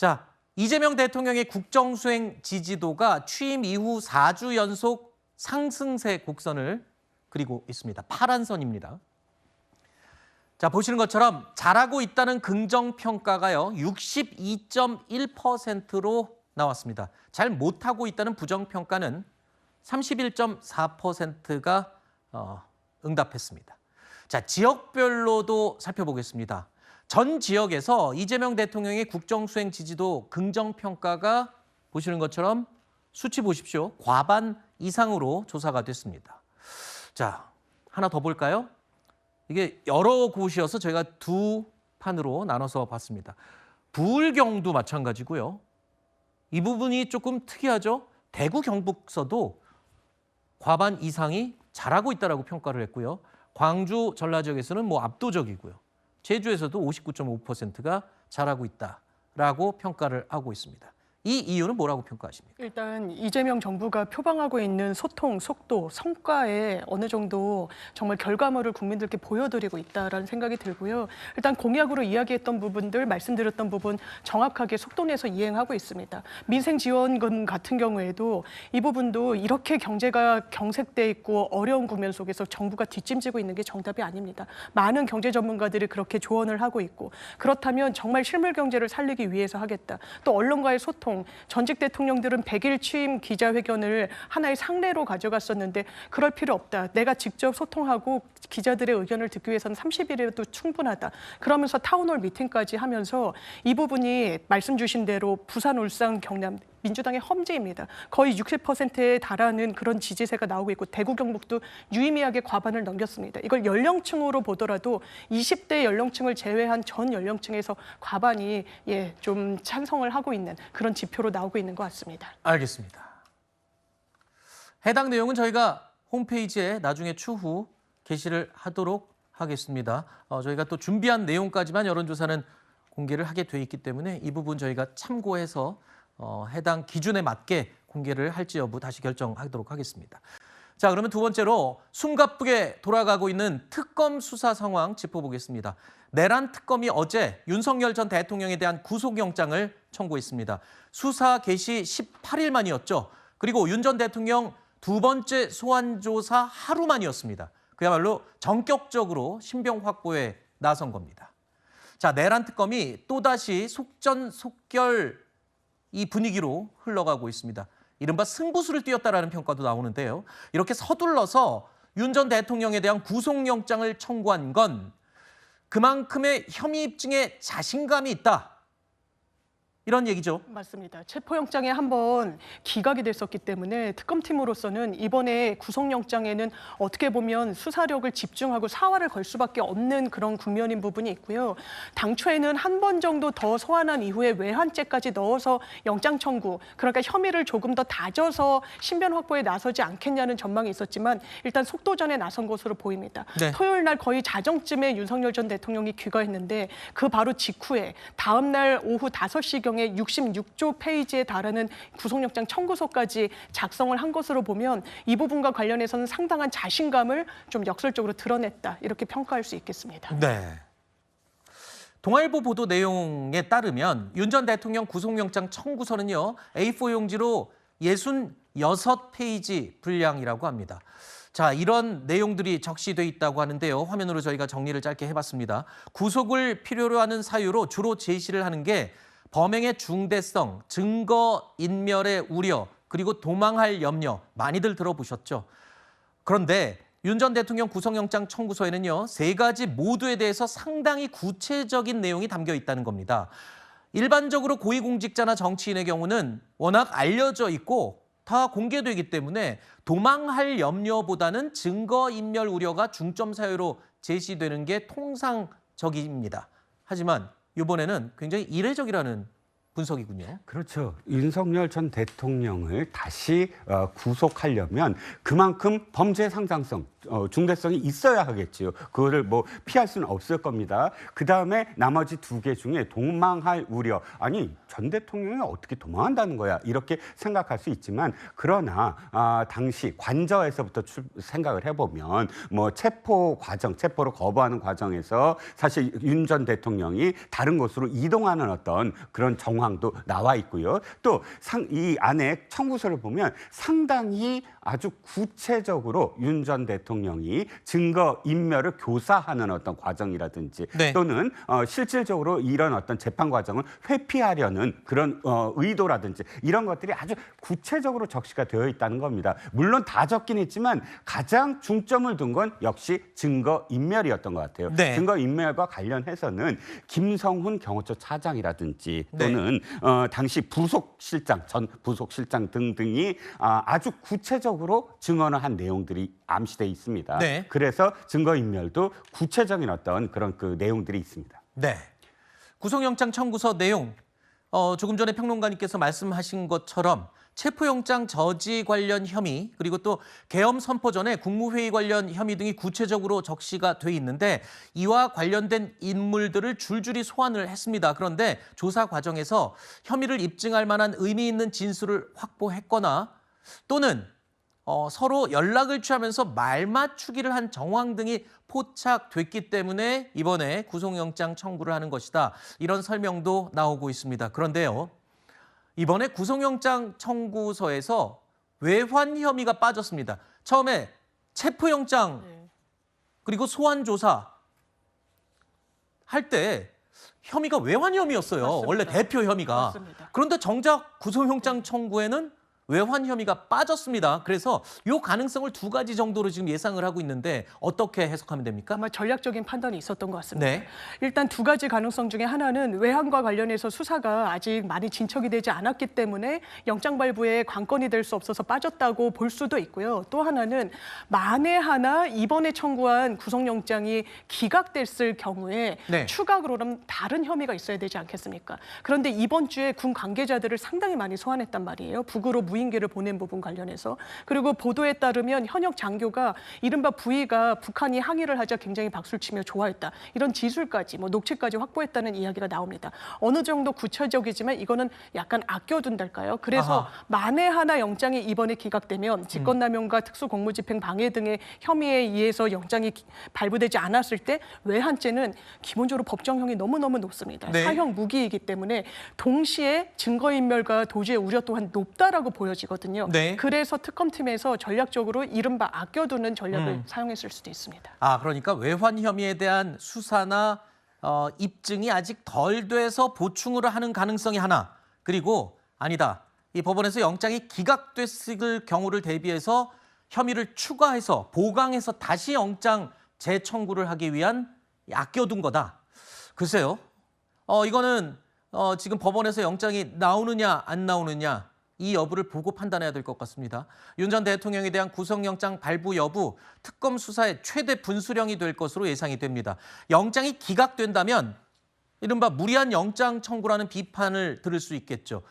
자, 이재명 대통령의 국정수행 지지도가 취임 이후 4주 연속 상승세 곡선을 그리고 있습니다. 파란 선입니다. 자, 보시는 것처럼 잘하고 있다는 긍정평가가요, 62.1%로 나왔습니다. 잘 못하고 있다는 부정평가는 31.4%가 응답했습니다. 자, 지역별로도 살펴보겠습니다. 전 지역에서 이재명 대통령의 국정수행 지지도 긍정평가가 보시는 것처럼 수치 보십시오. 과반 이상으로 조사가 됐습니다. 자, 하나 더 볼까요? 이게 여러 곳이어서 저희가 두 판으로 나눠서 봤습니다. 부울경도 마찬가지고요. 이 부분이 조금 특이하죠. 대구 경북서도 과반 이상이 잘하고 있다라고 평가를 했고요. 광주 전라 지역에서는 압도적이고요. 제주에서도 59.5%가 잘하고 있다라고 평가를 하고 있습니다. 이 이유는 뭐라고 평가하십니까? 일단 이재명 정부가 표방하고 있는 소통, 속도, 성과에 어느 정도 정말 결과물을 국민들께 보여드리고 있다라는 생각이 들고요. 일단 공약으로 이야기했던 부분들, 말씀드렸던 부분 정확하게 속도 내서 이행하고 있습니다. 민생지원금 같은 경우에도 이 부분도 이렇게 경제가 경색돼 있고 어려운 국면 속에서 정부가 뒷짐지고 있는 게 정답이 아닙니다. 많은 경제 전문가들이 그렇게 조언을 하고 있고, 그렇다면 정말 실물 경제를 살리기 위해서 하겠다. 또 언론과의 소통, 전직 대통령들은 100일 취임 기자회견을 하나의 상례로 가져갔었는데 그럴 필요 없다. 내가 직접 소통하고 기자들의 의견을 듣기 위해서는 30일이라도 충분하다. 그러면서 타운홀 미팅까지 하면서 이 부분이 말씀 주신 대로 부산, 울산, 경남 민주당의 험지입니다. 거의 60%에 달하는 그런 지지세가 나오고 있고, 대구, 경북도 유의미하게 과반을 넘겼습니다. 이걸 연령층으로 보더라도 20대 연령층을 제외한 전 연령층에서 과반이 좀 찬성을 하고 있는 그런 지표로 나오고 있는 것 같습니다. 알겠습니다. 해당 내용은 저희가 홈페이지에 나중에 추후 게시를 하도록 하겠습니다. 저희가 또 준비한 내용까지만 여론조사는 공개를 하게 돼 있기 때문에 이 부분 저희가 참고해서 해당 기준에 맞게 공개를 할지 여부 다시 결정하도록 하겠습니다. 자, 그러면 두 번째로 숨가쁘게 돌아가고 있는 특검 수사 상황 짚어보겠습니다. 내란 특검이 어제 윤석열 전 대통령에 대한 구속영장을 청구했습니다. 수사 개시 18일 만이었죠. 그리고 윤 전 대통령 두 번째 소환조사 하루 만이었습니다. 그야말로 전격적으로 신병 확보에 나선 겁니다. 자, 내란 특검이 또다시 속전속결 이 분위기로 흘러가고 있습니다. 이른바 승부수를 띄웠다라는 평가도 나오는데요. 이렇게 서둘러서 윤 전 대통령에 대한 구속영장을 청구한 건 그만큼의 혐의 입증에 자신감이 있다, 이런 얘기죠. 맞습니다. 체포영장에 한번 기각이 됐었기 때문에 특검팀으로서는 이번에 구속영장에는 어떻게 보면 수사력을 집중하고 사활을 걸 수밖에 없는 그런 국면인 부분이 있고요. 당초에는 한 번 정도 더 소환한 이후에 외환죄까지 넣어서 영장 청구, 그러니까 혐의를 조금 더 다져서 신변 확보에 나서지 않겠냐는 전망이 있었지만 일단 속도전에 나선 것으로 보입니다. 네. 토요일 날 거의 자정쯤에 윤석열 전 대통령이 귀가했는데 그 바로 직후에 다음 날 오후 5시경에 66조 페이지에 달하는 구속영장 청구서까지 작성을 한 것으로 보면 이 부분과 관련해서는 상당한 자신감을 좀 역설적으로 드러냈다, 이렇게 평가할 수 있겠습니다. 네. 동아일보 보도 내용에 따르면 윤 전 대통령 구속영장 청구서는요, A4 용지로 66페이지 분량이라고 합니다. 자, 이런 내용들이 적시돼 있다고 하는데요. 화면으로 저희가 정리를 짧게 해봤습니다. 구속을 필요로 하는 사유로 주로 제시를 하는 게 범행의 중대성, 증거 인멸의 우려, 그리고 도망할 염려, 많이들 들어보셨죠? 그런데 윤 전 대통령 구속영장 청구서에는요, 세 가지 모두에 대해서 상당히 구체적인 내용이 담겨 있다는 겁니다. 일반적으로 고위공직자나 정치인의 경우는 워낙 알려져 있고 다 공개되기 때문에 도망할 염려보다는 증거인멸 우려가 중점 사유로 제시되는 게 통상적입니다. 하지만 이번에는 굉장히 이례적이라는 분석이군요. 그렇죠. 윤석열 전 대통령을 다시 구속하려면 그만큼 범죄 상당성, 중대성이 있어야 하겠지요. 그거를 피할 수는 없을 겁니다. 그다음에 나머지 두 개 중에 도망할 우려. 아니, 전 대통령이 어떻게 도망한다는 거야, 이렇게 생각할 수 있지만, 그러나 당시 관저에서부터 생각을 해보면 체포 과정, 체포를 거부하는 과정에서 사실 윤 전 대통령이 다른 곳으로 이동하는 어떤 그런 정황 정황도 나와 있고요. 또 이 안에 청구서를 보면 상당히 아주 구체적으로 윤 전 대통령이 증거 인멸을 교사하는 어떤 과정이라든지 네. 또는 실질적으로 이런 어떤 재판 과정을 회피하려는 그런 의도라든지 이런 것들이 아주 구체적으로 적시가 되어 있다는 겁니다. 물론 다 적긴 했지만 가장 중점을 둔 건 역시 증거 인멸이었던 것 같아요. 네. 증거 인멸과 관련해서는 김성훈 경호처 차장이라든지 또는 당시 부속실장, 전 부속실장 등등이 아주 구체적으로 증언을 한 내용들이 암시돼 있습니다. 네. 그래서 증거인멸도 구체적인 어떤 그런 그 내용들이 있습니다. 네. 구속영장 청구서 내용 조금 전에 평론가님께서 말씀하신 것처럼 체포영장 저지 관련 혐의 그리고 또 계엄 선포 전에 국무회의 관련 혐의 등이 구체적으로 적시가 돼 있는데 이와 관련된 인물들을 줄줄이 소환을 했습니다. 그런데 조사 과정에서 혐의를 입증할 만한 의미 있는 진술을 확보했거나 또는 서로 연락을 취하면서 말맞추기를 한 정황 등이 포착됐기 때문에 이번에 구속영장 청구를 하는 것이다. 이런 설명도 나오고 있습니다. 그런데요. 이번에 구속영장 청구서에서 외환 혐의가 빠졌습니다. 처음에 체포영장 그리고 소환조사 할 때 혐의가 외환 혐의였어요. 맞습니다. 원래 대표 혐의가. 맞습니다. 그런데 정작 구속영장 청구에는 외환 혐의가 빠졌습니다. 그래서 이 가능성을 두 가지 정도로 지금 예상을 하고 있는데 어떻게 해석하면 됩니까? 아마 전략적인 판단이 있었던 것 같습니다. 네. 일단 두 가지 가능성 중에 하나는 외환과 관련해서 수사가 아직 많이 진척이 되지 않았기 때문에 영장 발부에 관건이 될 수 없어서 빠졌다고 볼 수도 있고요. 또 하나는 만에 하나 이번에 청구한 구속영장이 기각됐을 경우에 네. 추가 그럼 다른 혐의가 있어야 되지 않겠습니까? 그런데 이번 주에 군 관계자들을 상당히 많이 소환했단 말이에요. 북으로 무인기를 보낸 부분 관련해서. 그리고 보도에 따르면 현역 장교가 이른바 부위가 북한이 항의를 하자 굉장히 박수를 치며 좋아했다. 이런 지술까지 녹취까지 확보했다는 이야기가 나옵니다. 어느 정도 구체적이지만 이거는 약간 아껴둔달까요? 그래서 아하. 만에 하나 영장이 이번에 기각되면 직권남용과 특수공무집행 방해 등의 혐의에 의해서 영장이 발부되지 않았을 때 외환죄는 기본적으로 법정형이 너무너무 높습니다. 네. 사형 무기이기 때문에 동시에 증거인멸과 도주의 우려 또한 높다라고 보여지거든요. 네. 그래서 특검팀에서 전략적으로 이른바 아껴두는 전략을 사용했을 수도 있습니다. 그러니까 외환 혐의에 대한 수사나 입증이 아직 덜 돼서 보충을 하는 가능성이 하나. 그리고 아니다. 이 법원에서 영장이 기각됐을 경우를 대비해서 혐의를 추가해서 보강해서 다시 영장 재청구를 하기 위한 아껴둔 거다. 글쎄요. 이거는 지금 법원에서 영장이 나오느냐 안 나오느냐 이 여부를 보고 판단해야 될 것 같습니다. 윤 전 대통령에 대한 구속영장 발부 여부 특검 수사의 최대 분수령이 될 것으로 예상이 됩니다. 영장이 기각된다면 이른바 무리한 영장 청구라는 비판을 들을 수 있겠죠.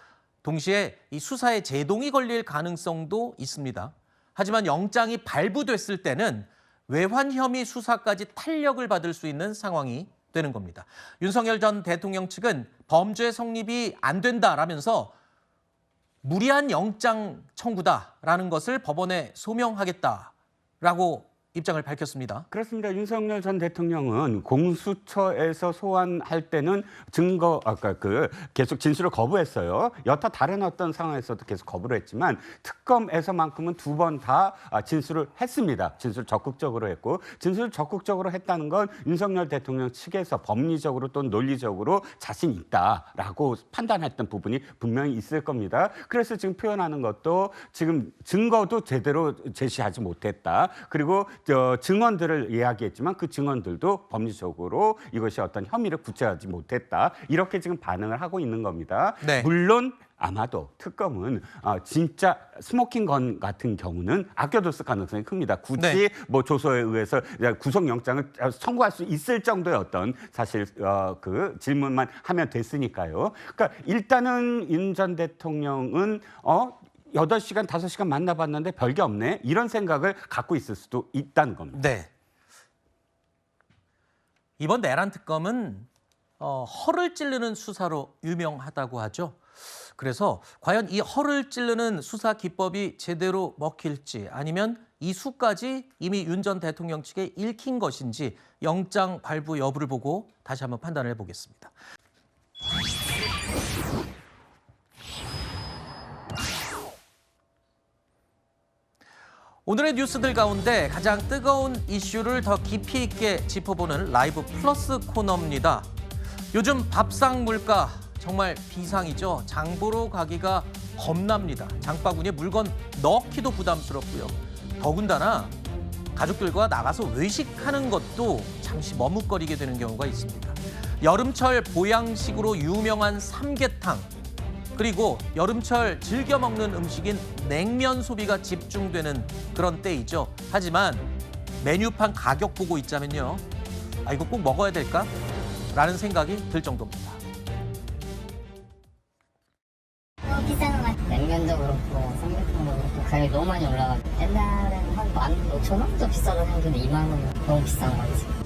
동시에 이 수사에 제동이 걸릴 가능성도 있습니다. 하지만 영장이 발부됐을 때는 외환 혐의 수사까지 탄력을 받을 수 있는 상황이 되는 겁니다. 윤석열 전 대통령 측은 범죄 성립이 안 된다라면서 무리한 영장 청구다라는 것을 법원에 소명하겠다라고 입장을 밝혔습니다. 그렇습니다. 윤석열 전 대통령은 공수처에서 소환할 때는 계속 진술을 거부했어요. 여타 다른 어떤 상황에서도 계속 거부를 했지만 특검에서만큼은 두 번 다 진술을 했습니다. 진술 적극적으로 했고 진술 적극적으로 했다는 건 윤석열 대통령 측에서 법리적으로 또는 논리적으로 자신 있다라고 판단했던 부분이 분명히 있을 겁니다. 그래서 지금 표현하는 것도 지금 증거도 제대로 제시하지 못했다. 그리고 증언들을 이야기했지만 그 증언들도 법리적으로 이것이 어떤 혐의를 구체하지 못했다. 이렇게 지금 반응을 하고 있는 겁니다. 네. 물론 아마도 특검은 진짜 스모킹 건 같은 경우는 아껴뒀을 가능성이 큽니다. 굳이 네. 조서에 의해서 구속영장을 청구할 수 있을 정도의 어떤 사실 그 질문만 하면 됐으니까요. 그러니까 일단은 윤 전 대통령은 8시간, 5시간 만나봤는데 별게 없네. 이런 생각을 갖고 있을 수도 있다는 겁니다. 네. 이번 내란 특검은 허를 찌르는 수사로 유명하다고 하죠. 그래서 과연 이 허를 찌르는 수사 기법이 제대로 먹힐지 아니면 이 수까지 이미 윤 전 대통령 측에 읽힌 것인지 영장 발부 여부를 보고 다시 한번 판단을 해보겠습니다. 오늘의 뉴스들 가운데 가장 뜨거운 이슈를 더 깊이 있게 짚어보는 라이브 플러스 코너입니다. 요즘 밥상 물가 정말 비상이죠. 장 보러 가기가 겁납니다. 장바구니에 물건 넣기도 부담스럽고요. 더군다나 가족들과 나가서 외식하는 것도 잠시 머뭇거리게 되는 경우가 있습니다. 여름철 보양식으로 유명한 삼계탕, 그리고 여름철 즐겨 먹는 음식인 냉면 소비가 집중되는 그런 때이죠. 하지만 메뉴판 가격 보고 있자면요. 아, 이거 꼭 먹어야 될까? 라는 생각이 들 정도입니다. 비싼 것 같아요. 냉면도 그렇고 삼계탕도 그렇고 가격이 너무 많이 올라가고 옛날에는 한 15,000원? 더 비싸다 생각했는데 2만 원 너무 비싼 것 같아요.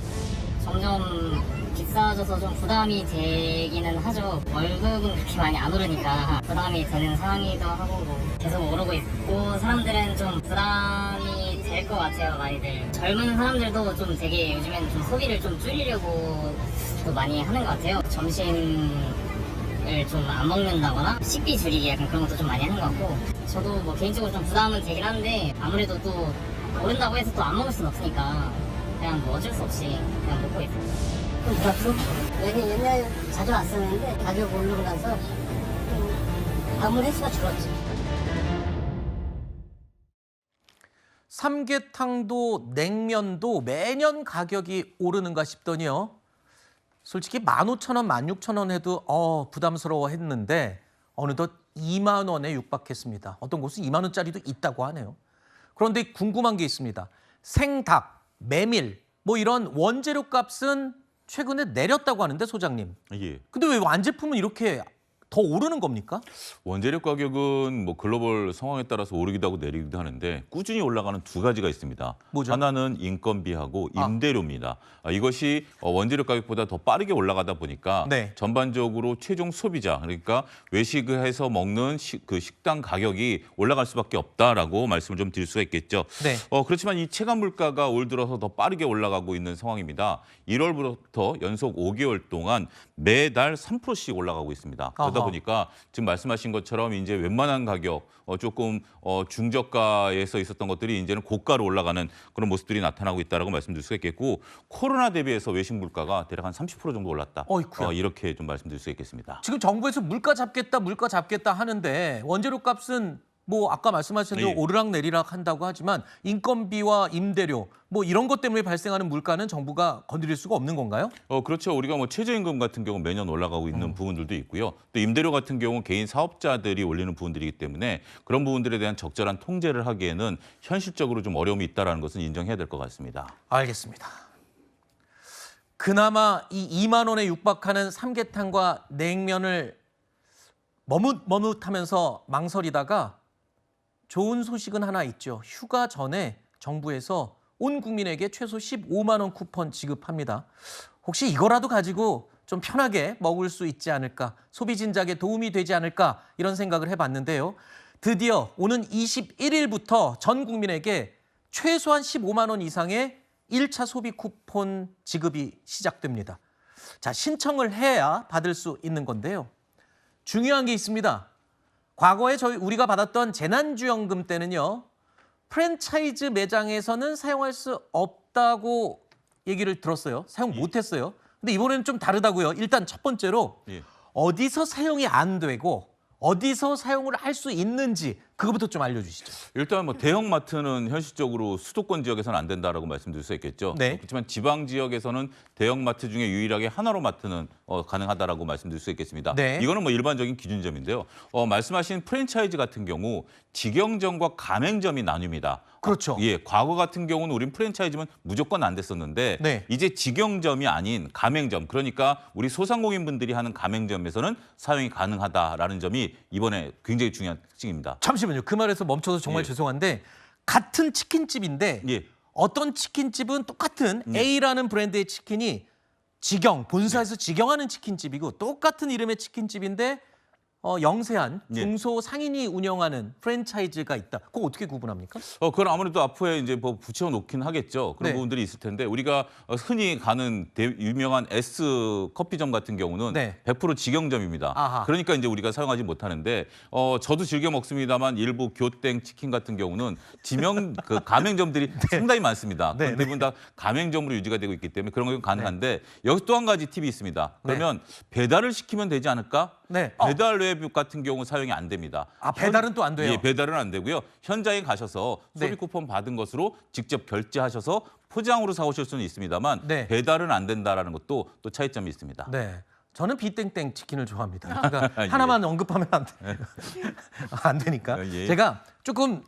점점 비싸져서 좀 부담이 되기는 하죠. 월급은 그렇게 많이 안 오르니까 부담이 되는 상황이기도 하고 계속 오르고 있고 사람들은 좀 부담이 될 것 같아요. 많이들 젊은 사람들도 좀 되게 요즘에는 좀 소비를 좀 줄이려고 또 많이 하는 것 같아요. 점심을 좀 안 먹는다거나 식비 줄이기 약간 그런 것도 좀 많이 하는 것 같고 저도 뭐 개인적으로 좀 부담은 되긴 한데 아무래도 또 오른다고 해서 또 안 먹을 수는 없으니까 그냥 뭐 어쩔 수 없이 그냥 먹고 있어요. 좀 그렇죠. 여기 옛날에 자주 왔었는데 가격 오르고 나서 방문 횟수가 줄었지. 삼계탕도 냉면도 매년 가격이 오르는가 싶더니요. 솔직히 15,000원, 16,000원 해도 부담스러워 했는데 어느덧 2만 원에 육박했습니다. 어떤 곳은 2만 원짜리도 있다고 하네요. 그런데 궁금한 게 있습니다. 생닭, 메밀, 뭐 이런 원재료 값은 최근에 내렸다고 하는데 소장님. 예. 근데 왜 완제품은 이렇게 더 오르는 겁니까? 원재료 가격은 뭐 글로벌 상황에 따라서 오르기도 하고 내리기도 하는데 꾸준히 올라가는 두 가지가 있습니다. 뭐죠? 하나는 인건비하고 임대료입니다. 이것이 원재료 가격보다 더 빠르게 올라가다 보니까 네. 전반적으로 최종 소비자, 그러니까 외식을 해서 먹는 그 식당 가격이 올라갈 수밖에 없다라고 말씀을 좀 드릴 수가 있겠죠. 네. 그렇지만 이 체감 물가가 올 들어서 더 빠르게 올라가고 있는 상황입니다. 1월부터 연속 5개월 동안 매달 3%씩 올라가고 있습니다. 그러다 아하. 보니까 지금 말씀하신 것처럼 이제 웬만한 가격 조금 중저가에서 있었던 것들이 이제는 고가로 올라가는 그런 모습들이 나타나고 있다라고 말씀드릴 수가 있겠고 코로나 대비해서 외식 물가가 대략 한 30% 정도 올랐다. 어이쿠야. 이렇게 좀 말씀드릴 수 있겠습니다. 지금 정부에서 물가 잡겠다 하는데 원재료 값은 뭐 아까 말씀하신 대로 예. 오르락내리락 한다고 하지만 인건비와 임대료 뭐 이런 것 때문에 발생하는 물가는 정부가 건드릴 수가 없는 건가요? 그렇죠. 우리가 뭐 최저임금 같은 경우 매년 올라가고 있는 부분들도 있고요. 또 임대료 같은 경우 개인 사업자들이 올리는 부분들이기 때문에 그런 부분들에 대한 적절한 통제를 하기에는 현실적으로 좀 어려움이 있다는 것은 인정해야 될 것 같습니다. 알겠습니다. 그나마 이 2만 원에 육박하는 삼계탕과 냉면을 머뭇머뭇하면서 망설이다가 좋은 소식은 하나 있죠. 휴가 전에 정부에서 온 국민에게 최소 15만 원 쿠폰 지급합니다. 혹시 이거라도 가지고 좀 편하게 먹을 수 있지 않을까, 소비 진작에 도움이 되지 않을까 이런 생각을 해봤는데요. 드디어 오는 21일부터 전 국민에게 최소한 15만 원 이상의 1차 소비 쿠폰 지급이 시작됩니다. 자, 신청을 해야 받을 수 있는 건데요. 중요한 게 있습니다. 과거에 우리가 받았던 재난지원금 때는요. 프랜차이즈 매장에서는 사용할 수 없다고 얘기를 들었어요. 사용 못했어요. 근데 이번에는 좀 다르다고요. 일단 첫 번째로 예. 어디서 사용이 안 되고 어디서 사용을 할 수 있는지 그거부터 좀 알려주시죠. 일단 뭐 대형마트는 현실적으로 수도권 지역에서는 안 된다라고 말씀드릴 수 있겠죠. 네. 그렇지만 지방 지역에서는 대형마트 중에 유일하게 하나로 마트는 가능하다라고 말씀드릴 수 있겠습니다. 네. 이거는 뭐 일반적인 기준점인데요. 말씀하신 프랜차이즈 같은 경우 직영점과 가맹점이 나뉩니다. 그렇죠. 예, 과거 같은 경우는 우린 프랜차이즈면 무조건 안 됐었는데 네. 이제 직영점이 아닌 가맹점, 그러니까 우리 소상공인분들이 하는 가맹점에서는 사용이 가능하다라는 점이 이번에 굉장히 중요한 특징입니다. 잠시만요. 그 말에서 멈춰서 정말 예. 죄송한데 같은 치킨집인데 예. 어떤 치킨집은 똑같은 A라는 브랜드의 치킨이 본사에서 직영하는 치킨집이고 똑같은 이름의 치킨집인데 영세한 예. 중소 상인이 운영하는 프랜차이즈가 있다. 그거 어떻게 구분합니까? 그건 아무래도 앞에 이제 뭐 붙여 놓긴 하겠죠. 그런 네. 부분들이 있을 텐데 우리가 흔히 가는 유명한 S 커피점 같은 경우는 네. 100% 직영점입니다. 아하. 그러니까 이제 우리가 사용하지 못하는데 저도 즐겨 먹습니다만 일부 교땡 치킨 같은 경우는 그 가맹점들이 상당히 많습니다. 네, 대부분 다 가맹점으로 유지가 되고 있기 때문에 그런 건 가능한데 여기서 또 한 가지 팁이 있습니다. 그러면 배달을 시키면 되지 않을까? 네. 배달 앱 같은 경우 사용이 안 됩니다. 배달은 또 안 돼요? 예, 배달은 안 되고요. 현장에 가셔서 네. 소비 쿠폰 받은 것으로 직접 결제하셔서 포장으로 사오실 수는 있습니다만 네. 배달은 안 된다라는 것도 또 차이점이 있습니다. 네. 저는 비땡땡 치킨을 좋아합니다. 그러니까 예. 하나만 언급하면 안 돼. 안 되니까. 예. 제가 조금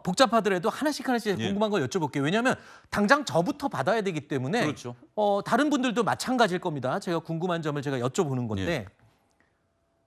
복잡하더라도 하나씩 예. 궁금한 걸 여쭤볼게요. 왜냐하면 당장 저부터 받아야 되기 때문에 그렇죠. 다른 분들도 마찬가지일 겁니다. 제가 궁금한 점을 제가 여쭤보는 건데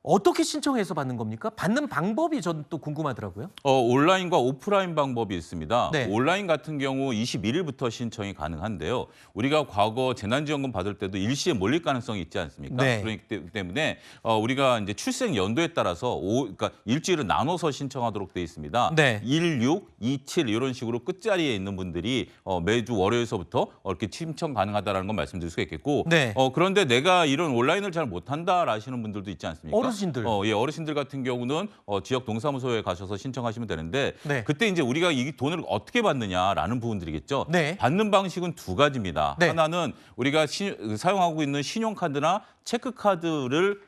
어떻게 신청해서 받는 겁니까? 받는 방법이 전 또 궁금하더라고요. 온라인과 오프라인 방법이 있습니다. 네. 온라인 같은 경우 21일부터 신청이 가능한데요. 우리가 과거 재난지원금 받을 때도 일시에 몰릴 가능성이 있지 않습니까? 네. 그렇기 때문에 우리가 이제 출생 연도에 따라서 그러니까 일주일을 나눠서 신청하도록 돼 있습니다. 네. 16, 27 이런 식으로 끝자리에 있는 분들이 매주 월요일서부터 이렇게 신청 가능하다라는 건 말씀드릴 수가 있겠고 네. 그런데 내가 이런 온라인을 잘 못한다라시는 분들도 있지 않습니까? 어르신들. 예, 어르신들 같은 경우는 지역 동사무소에 가셔서 신청하시면 되는데 네. 그때 이제 우리가 이 돈을 어떻게 받느냐라는 부분들이겠죠. 네. 받는 방식은 두 가지입니다. 네. 하나는 우리가 사용하고 있는 신용카드나 체크카드를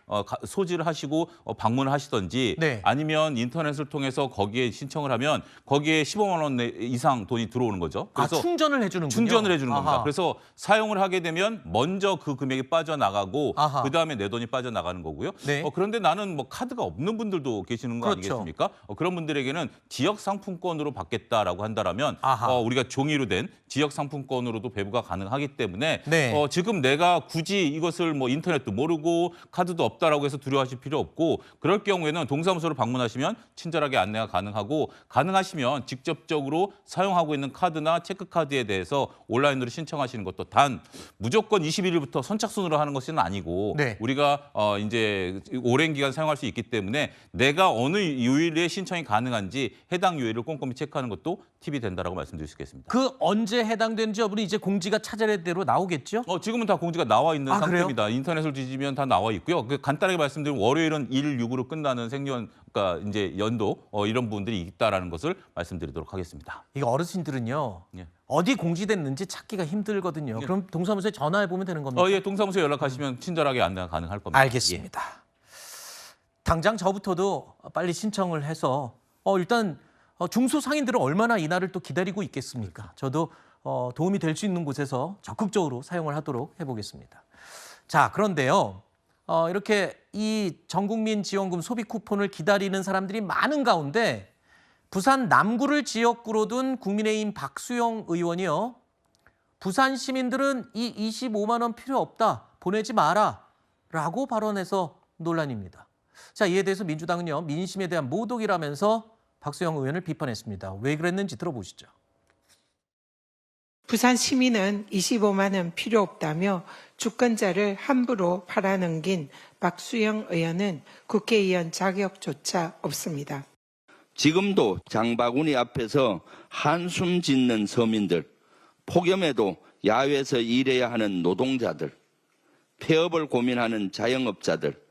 소지를 하시고 방문을 하시던지 네. 아니면 인터넷을 통해서 거기에 신청을 하면 거기에 15만 원 이상 돈이 들어오는 거죠. 그래서 충전을 해주는군요. 충전을 해주는 아하. 겁니다. 그래서 사용을 하게 되면 먼저 그 금액이 빠져나가고 아하. 그다음에 내 돈이 빠져나가는 거고요. 네. 그런데 나는 뭐 카드가 없는 분들도 계시는 거 그렇죠. 아니겠습니까? 그런 분들에게는 지역 상품권으로 받겠다라고 한다라면 아하. 우리가 종이로 된 지역 상품권으로도 배부가 가능하기 때문에 네. 지금 내가 굳이 이것을 뭐 인터넷도 모르고 카드도 없다라고 해서 두려워하실 필요 없고 그럴 경우에는 동사무소를 방문하시면 친절하게 안내가 가능하고 가능하시면 직접적으로 사용하고 있는 카드나 체크카드에 대해서 온라인으로 신청하시는 것도 단 무조건 21일부터 선착순으로 하는 것은 아니고 네. 우리가 이제 오랜 기간 사용할 수 있기 때문에 내가 어느 요일에 신청이 가능한지 해당 요일을 꼼꼼히 체크하는 것도 팁이 된다라고 말씀드릴 수 있겠습니다. 그 언제 해당되는지 여부는 이제 공지가 차례대로 나오겠죠? 지금은 다 공지가 나와 있는 아, 그래요? 상태입니다. 인터넷을 뒤지면 다 나와 있고요. 간단하게 말씀드리면 월요일은 1, 6으로 끝나는 그러니까 이제 연도 이런 부분들이 있다라는 것을 말씀드리도록 하겠습니다. 이거 어르신들은요. 예. 어디 공지됐는지 찾기가 힘들거든요. 예. 그럼 동사무소에 전화해 보면 되는 겁니까? 예, 동사무소에 연락하시면 친절하게 안내가 가능할 겁니다. 알겠습니다. 당장 저부터도 빨리 신청을 해서 일단 중소상인들은 얼마나 이 날을 또 기다리고 있겠습니까? 저도 도움이 될 수 있는 곳에서 적극적으로 사용을 하도록 해보겠습니다. 자, 그런데요. 이렇게 이 전국민 지원금 소비 쿠폰을 기다리는 사람들이 많은 가운데 부산 남구를 지역구로 둔 국민의힘 박수영 의원이요. 부산 시민들은 이 25만 원 필요 없다. 보내지 마라. 라고 발언해서 논란입니다. 자, 이에 대해서 민주당은요. 민심에 대한 모독이라면서 박수영 의원을 비판했습니다. 왜 그랬는지 들어보시죠. 부산 시민은 25만 원 필요 없다며 주권자를 함부로 팔아넘긴 박수영 의원은 국회의원 자격조차 없습니다. 지금도 장바구니 앞에서 한숨 짓는 서민들, 폭염에도 야외에서 일해야 하는 노동자들, 폐업을 고민하는 자영업자들,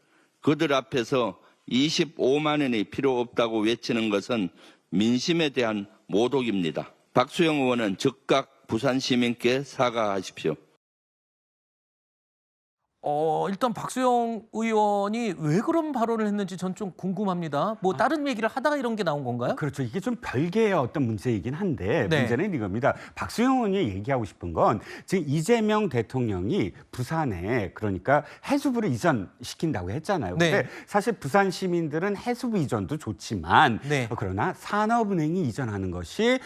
그들 앞에서 25만 원이 필요 없다고 외치는 것은 민심에 대한 모독입니다. 박수영 의원은 즉각 부산 시민께 사과하십시오. 일단 박수영 의원이 왜 그런 발언을 했는지 전 좀 궁금합니다. 뭐 다른 얘기를 하다가 이런 게 나온 건가요? 그렇죠. 이게 좀 별개의 어떤 문제이긴 한데 네. 문제는 이겁니다. 박수영 의원이 얘기하고 싶은 건 지금 이재명 대통령이 부산에 그러니까 해수부를 이전시킨다고 했잖아요. 네. 근데 사실 부산 시민들은 해수부 이전도 좋지만 네. 그러나 산업은행이 이전하는 것이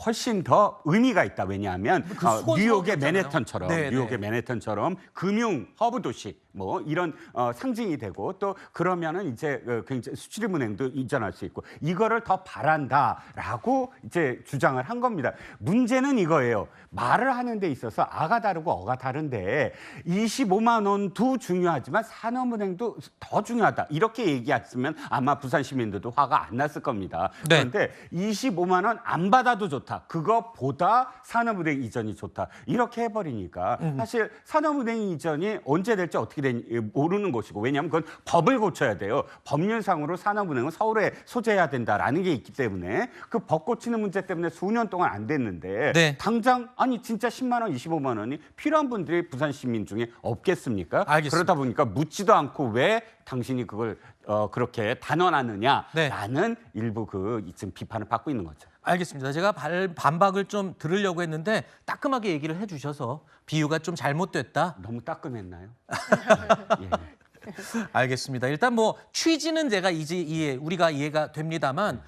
훨씬 더 의미가 있다. 왜냐하면 그 수건 뉴욕의 사업 같잖아요. 맨해튼처럼 네, 뉴욕의 네. 맨해튼처럼 금융 허브도 도시 뭐 이런 상징이 되고 또 그러면은 이제 굉장히 수출입은행도 이전할 수 있고 이거를 더 바란다라고 이제 주장을 한 겁니다. 문제는 이거예요. 말을 하는 데 있어서 아가 다르고 어가 다른데 25만 원도 중요하지만 산업은행도 더 중요하다. 이렇게 얘기했으면 아마 부산 시민들도 화가 안 났을 겁니다. 네. 그런데 25만 원 안 받아도 좋다. 그거보다 산업은행 이전이 좋다. 이렇게 해버리니까 사실 산업은행 이전이 언제 될지 어떻게 될지 모르는 것이고 왜냐하면 그건 법을 고쳐야 돼요. 법률상으로 산업은행은 서울에 소재해야 된다라는 게 있기 때문에 그 법 고치는 문제 때문에 수년 동안 안 됐는데 네. 당장 아니 진짜 10만 원, 25만 원이 필요한 분들이 부산 시민 중에 없겠습니까? 알겠습니다. 그러다 보니까 묻지도 않고 왜 당신이 그걸 그렇게 단언하느냐라는 일부 지금 비판을 받고 있는 거죠. 알겠습니다. 제가 반박을 좀 들으려고 했는데 따끔하게 얘기를 해주셔서 비유가 좀 잘못됐다. 너무 따끔했나요? 예. 알겠습니다. 일단 뭐 취지는 제가 우리가 이해가 됩니다만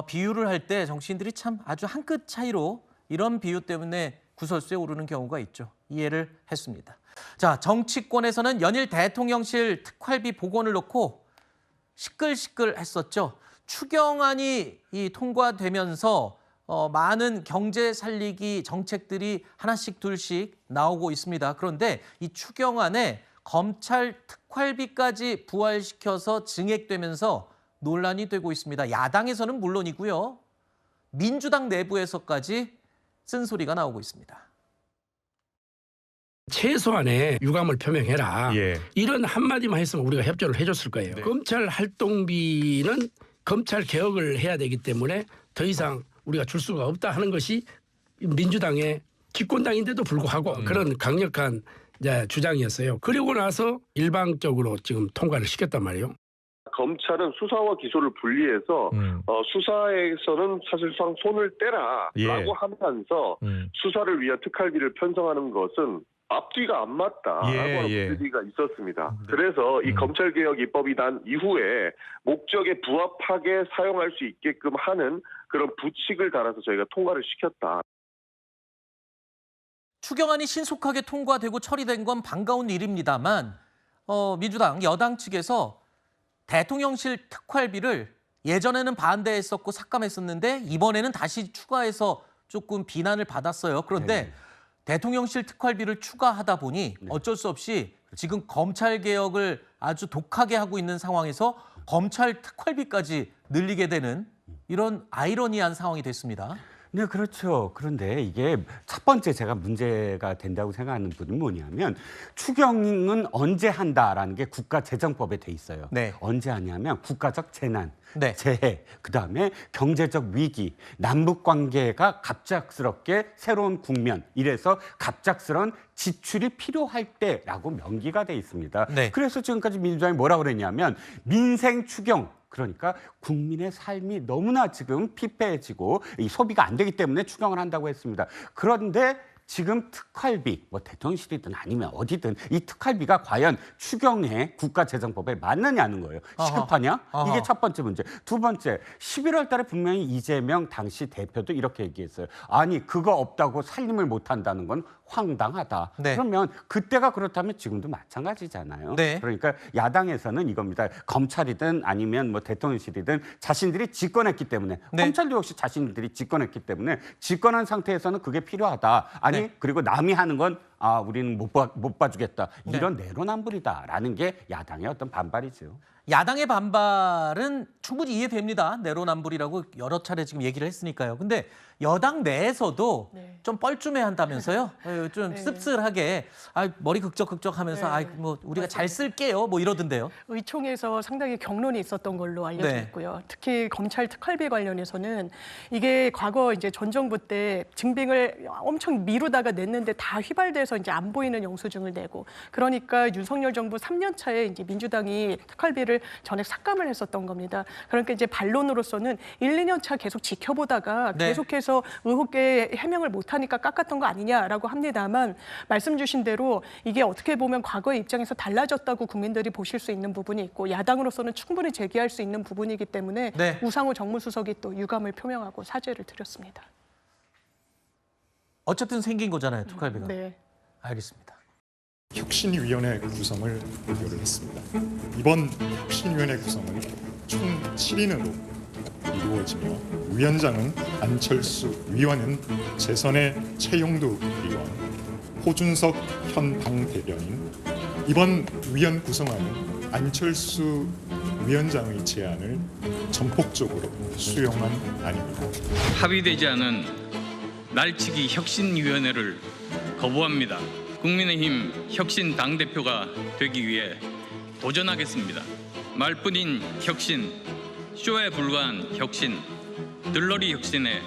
비유를 할 때 정치인들이 참 아주 한 끗 차이로 이런 비유 때문에 구설수에 오르는 경우가 있죠. 이해를 했습니다. 자, 정치권에서는 연일 대통령실 특활비 복원을 놓고 시끌시끌했었죠. 추경안이 통과되면서 많은 경제 살리기 정책들이 하나씩 둘씩 나오고 있습니다. 그런데 이 추경안에 검찰 특활비까지 부활시켜서 증액되면서 논란이 되고 있습니다. 야당에서는 물론이고요. 민주당 내부에서까지 쓴소리가 나오고 있습니다. 최소한의 유감을 표명해라. 예. 이런 한마디만 했으면 우리가 협조를 해줬을 거예요. 네. 검찰 활동비는 검찰 개혁을 해야 되기 때문에 더 이상 우리가 줄 수가 없다 하는 것이 민주당의 집권당인데도 불구하고 그런 강력한 주장이었어요. 그리고 나서 일방적으로 지금 통과를 시켰단 말이에요. 검찰은 수사와 기소를 분리해서 수사에서는 사실상 손을 떼라라고 예. 하면서 수사를 위한 특활비를 편성하는 것은 앞뒤가 안 맞다라고 하는 문제가 있었습니다. 그래서 이 검찰개혁 입법이 난 이후에 목적에 부합하게 사용할 수 있게끔 하는 그런 부칙을 달아서 저희가 통과를 시켰다. 추경안이 신속하게 통과되고 처리된 건 반가운 일입니다만 민주당 여당 측에서 대통령실 특활비를 예전에는 반대했었고 삭감했었는데 이번에는 다시 추가해서 조금 비난을 받았어요. 그런데 네. 대통령실 특활비를 추가하다 보니 어쩔 수 없이 지금 검찰 개혁을 아주 독하게 하고 있는 상황에서 검찰 특활비까지 늘리게 되는 이런 아이러니한 상황이 됐습니다. 네, 그렇죠. 그런데 이게 첫 번째 제가 문제가 된다고 생각하는 부분이 뭐냐면 추경은 언제 한다라는 게 국가재정법에 돼 있어요. 네. 언제 하냐면 국가적 재난, 네. 재해, 그다음에 경제적 위기, 남북 관계가 갑작스럽게 새로운 국면, 이래서 갑작스러운 지출이 필요할 때라고 명기가 돼 있습니다. 네. 그래서 지금까지 민주당이 뭐라고 그랬냐면 민생 추경, 그러니까 국민의 삶이 너무나 지금 피폐해지고 이 소비가 안 되기 때문에 추경을 한다고 했습니다. 그런데 지금 특활비, 뭐 대통령실이든 아니면 어디든 이 특활비가 과연 추경의 국가재정법에 맞느냐는 거예요. 시급하냐? 이게 첫 번째 문제. 두 번째, 11월 달에 분명히 이재명 당시 대표도 이렇게 얘기했어요. 아니, 그거 없다고 살림을 못 한다는 건 황당하다. 네. 그러면 그때가 그렇다면 지금도 마찬가지잖아요. 네. 그러니까 야당에서는 이겁니다. 검찰이든 아니면 뭐 대통령실이든 자신들이 집권했기 때문에 네. 검찰도 역시 자신들이 집권했기 때문에 집권한 상태에서는 그게 필요하다. 아니 네. 그리고 남이 하는 건 우리는 못 봐주겠다. 이런 내로남불이다라는 게 야당의 어떤 반발이죠. 야당의 반발은 충분히 이해됩니다. 내로남불이라고 여러 차례 지금 얘기를 했으니까요. 근데 여당 내에서도 네. 좀 뻘쭘해한다면서요. 좀 네. 씁쓸하게 머리 극적극적하면서 네. 뭐 우리가 잘 쓸게요. 뭐 이러던데요. 의총에서 상당히 격론이 있었던 걸로 알려져 네. 있고요. 특히 검찰 특활비 관련해서는 이게 과거 이제 전 정부 때 증빙을 엄청 미루다가 냈는데 다 휘발돼서 이제 안 보이는 영수증을 내고 그러니까 윤석열 정부 3년 차에 이제 민주당이 특활비를 전액 삭감을 했었던 겁니다. 그러니까 이제 반론으로서는 1, 2년 차 계속 지켜보다가 네. 계속해서 의혹에 해명을 못하니까 깎았던 거 아니냐라고 합니다만 말씀 주신 대로 이게 어떻게 보면 과거의 입장에서 달라졌다고 국민들이 보실 수 있는 부분이 있고 야당으로서는 충분히 제기할 수 있는 부분이기 때문에 네. 우상호 정무수석이 또 유감을 표명하고 사죄를 드렸습니다. 어쨌든 생긴 거잖아요. 특활비가. 네. 알겠습니다. 혁신위원회 구성을 의결을 했습니다. 이번 혁신위원회 구성은 총 7인으로 이루어지며 위원장은 안철수, 위원은 재선의 최용두 의원, 호준석 현 당대변인. 이번 위원 구성안은 안철수 위원장의 제안을 전폭적으로 수용한 안입니다. 합의되지 않은 날치기 혁신위원회를 거부합니다. 국민의힘 혁신 당대표가 되기 위해 도전하겠습니다. 말뿐인 혁신, 쇼에 불과한 혁신, 들러리 혁신에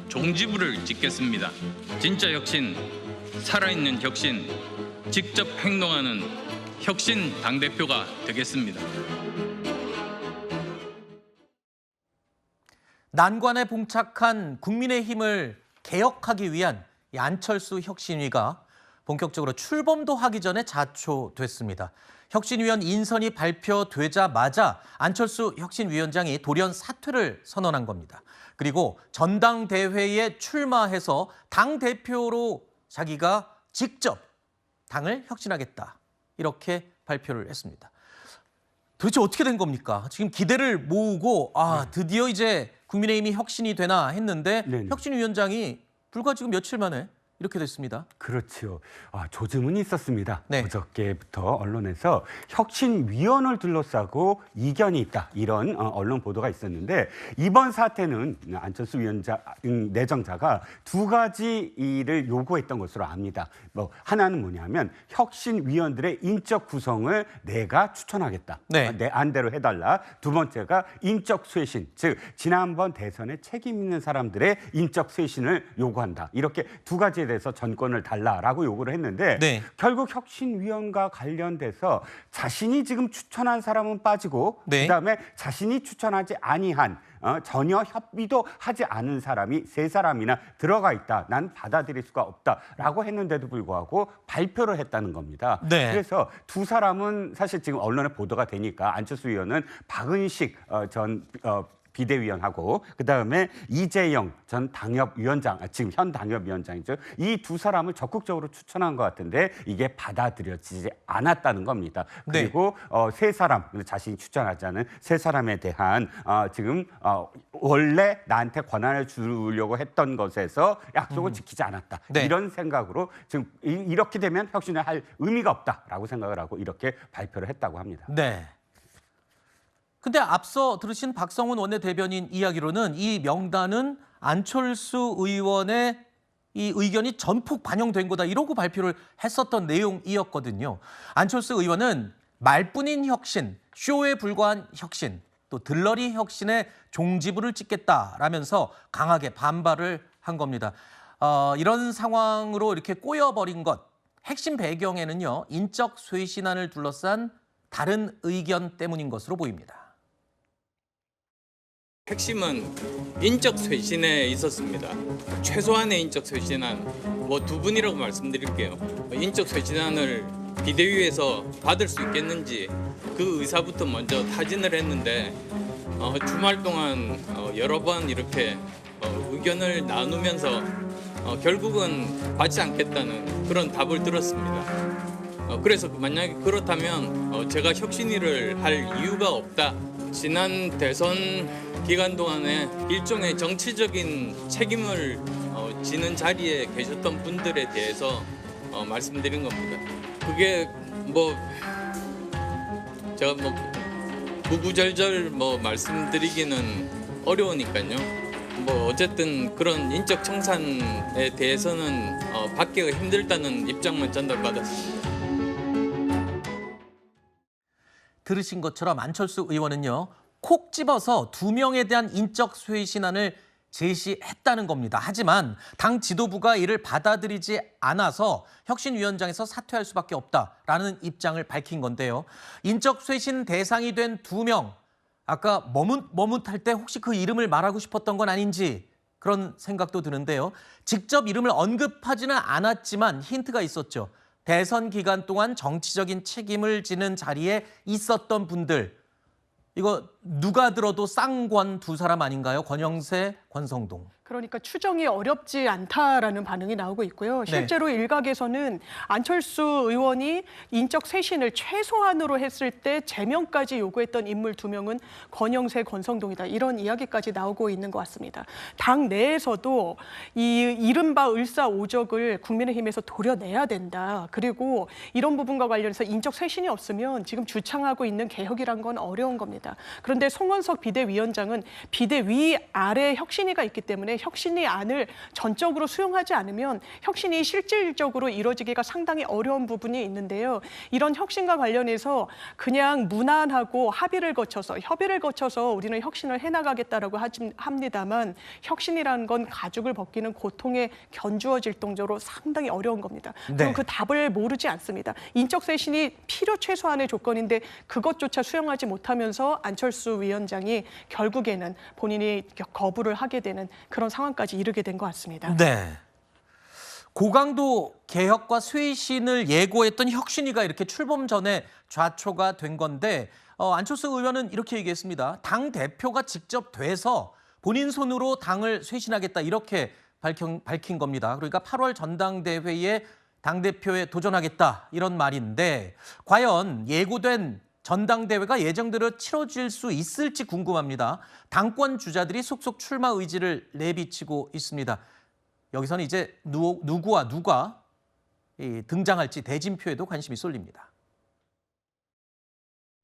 종지부를 찍겠습니다. 진짜 혁신, 살아있는 혁신, 직접 행동하는 혁신 당대표가 되겠습니다. 난관에 봉착한 국민의힘을 개혁하기 위한 이 안철수 혁신위가 본격적으로 출범도 하기 전에 자초됐습니다. 혁신위원 인선이 발표되자마자 안철수 혁신위원장이 돌연 사퇴를 선언한 겁니다. 그리고 전당대회에 출마해서 당대표로 자기가 직접 당을 혁신하겠다, 이렇게 발표를 했습니다. 도대체 어떻게 된 겁니까? 지금 기대를 모으고 드디어 이제 국민의힘이 혁신이 되나 했는데 혁신위원장이 불과 지금 며칠 만에 이렇게 됐습니다. 그렇죠. 조짐은 있었습니다. 네. 어저께부터 언론에서 혁신위원을 둘러싸고 이견이 있다, 이런 언론 보도가 있었는데, 이번 사태는 안철수 위원장 내정자가 두 가지 일을 요구했던 것으로 압니다. 하나는 뭐냐면 혁신위원들의 인적 구성을 내가 추천하겠다. 네. 내 안대로 해달라. 두 번째가 인적 쇄신, 즉 지난번 대선에 책임 있는 사람들의 인적 쇄신을 요구한다. 이렇게 두 가지에 대해서 전권을 달라라고 요구를 했는데, 네. 결국 혁신위원과 관련돼서 자신이 지금 추천한 사람은 빠지고, 네. 그다음에 자신이 추천하지 아니한 전혀 협의도 하지 않은 사람이 3사람이나 들어가 있다. 난 받아들일 수가 없다라고 했는데도 불구하고 발표를 했다는 겁니다. 네. 그래서 두 사람은 사실 지금 언론에 보도가 되니까 안철수 의원은 박은식 전 비대위원하고 그다음에 이재영 전 당협위원장, 지금 현 당협위원장이죠. 이 두 사람을 적극적으로 추천한 것 같은데 이게 받아들여지지 않았다는 겁니다. 네. 그리고 3사람, 자신이 추천하지 않은 3사람에 대한 지금 원래 나한테 권한을 주려고 했던 것에서 약속을 지키지 않았다. 네. 이런 생각으로 지금 이렇게 되면 혁신을 할 의미가 없다라고 생각을 하고 이렇게 발표를 했다고 합니다. 네. 근데 앞서 들으신 박성훈 원내대변인 이야기로는 이 명단은 안철수 의원의 이 의견이 전폭 반영된 거다, 이러고 발표를 했었던 내용이었거든요. 안철수 의원은 말뿐인 혁신, 쇼에 불과한 혁신, 또 들러리 혁신에 종지부를 찍겠다라면서 강하게 반발을 한 겁니다. 이런 상황으로 이렇게 꼬여버린 것, 핵심 배경에는요, 인적 쇄신안을 둘러싼 다른 의견 때문인 것으로 보입니다. 핵심은 인적 쇄신에 있었습니다. 최소한의 인적 쇄신안, 두 분이라고 말씀드릴게요. 인적 쇄신안을 비대위에서 받을 수 있겠는지 그 의사부터 먼저 타진을 했는데, 주말 동안 여러 번 이렇게 의견을 나누면서 결국은 받지 않겠다는 그런 답을 들었습니다. 그래서 만약에 그렇다면 제가 혁신위를 할 이유가 없다. 지난 대선 기간 동안에 일종의 정치적인 책임을 지는 자리에 계셨던 분들에 대해서 말씀드린 겁니다. 그게 제가 구구절절 말씀드리기는 어려우니까요. 어쨌든 그런 인적 청산에 대해서는 받기가 힘들다는 입장만 전달받았습니다. 들으신 것처럼 안철수 의원은요, 콕 집어서 2명에 대한 인적 쇄신안을 제시했다는 겁니다. 하지만 당 지도부가 이를 받아들이지 않아서 혁신위원장에서 사퇴할 수밖에 없다라는 입장을 밝힌 건데요. 인적 쇄신 대상이 된 2명, 아까 머뭇할 때 혹시 그 이름을 말하고 싶었던 건 아닌지 그런 생각도 드는데요. 직접 이름을 언급하지는 않았지만 힌트가 있었죠. 대선 기간 동안 정치적인 책임을 지는 자리에 있었던 분들, 이거 누가 들어도 쌍권 두 사람 아닌가요? 권영세, 권성동. 그러니까 추정이 어렵지 않다라는 반응이 나오고 있고요. 실제로 일각에서는 안철수 의원이 인적 쇄신을 최소한으로 했을 때 제명까지 요구했던 인물 2명은 권영세, 권성동이다. 이런 이야기까지 나오고 있는 것 같습니다. 당 내에서도 이 이른바 을사오적을 국민의힘에서 도려내야 된다. 그리고 이런 부분과 관련해서 인적 쇄신이 없으면 지금 주창하고 있는 개혁이란 건 어려운 겁니다. 그런데 송원석 비대위원장은 비대위 아래 혁신위가 있기 때문에 혁신위 안을 전적으로 수용하지 않으면 혁신이 실질적으로 이루어지기가 상당히 어려운 부분이 있는데요. 이런 혁신과 관련해서 그냥 무난하고 협의를 거쳐서 우리는 혁신을 해나가겠다라고 합니다만 합니다만 건 가죽을 벗기는 고통에 견주어질 정도로 상당히 어려운 겁니다. 그리고 그 답을 모르지 않습니다. 인적 쇄신이 필요 최소한의 조건인데 그것조차 수용하지 못하면서 안철수 위원장이 결국에는 본인이 거부를 하게 되는 그런 상황까지 이르게 된 것 같습니다. 네. 고강도 개혁과 쇄신을 예고했던 혁신위가 이렇게 출범 전에 좌초가 된 건데 안철수 의원은 이렇게 얘기했습니다. 당 대표가 직접 돼서 본인 손으로 당을 쇄신하겠다 이렇게 밝힌 겁니다. 그러니까 8월 전당대회에 당대표에 도전하겠다 이런 말인데 과연 예고된 전당대회가 예정대로 치러질 수 있을지 궁금합니다. 당권 주자들이 속속 출마 의지를 내비치고 있습니다. 여기서는 이제 누구와 누가 등장할지 대진표에도 관심이 쏠립니다.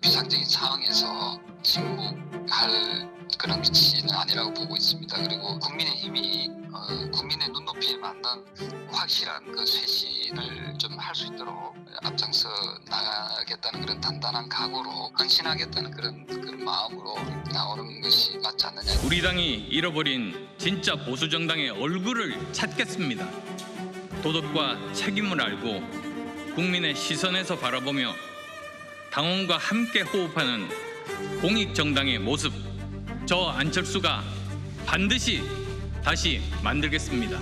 비상적인 상황에서 침묵할 그런 위치는 아니라고 보고 있습니다. 그리고 국민의힘이 국민의 눈높이에 맞는 확실한 그 쇄신을 좀 할 수 있도록 앞장서 나가겠다는 그런 단단한 각오로 헌신하겠다는 그런 마음으로 나오는 것이 맞지 않느냐. 우리 당이 잃어버린 진짜 보수 정당의 얼굴을 찾겠습니다. 도덕과 책임을 알고 국민의 시선에서 바라보며 당원과 함께 호흡하는 공익정당의 모습, 저 안철수가 반드시 다시 만들겠습니다.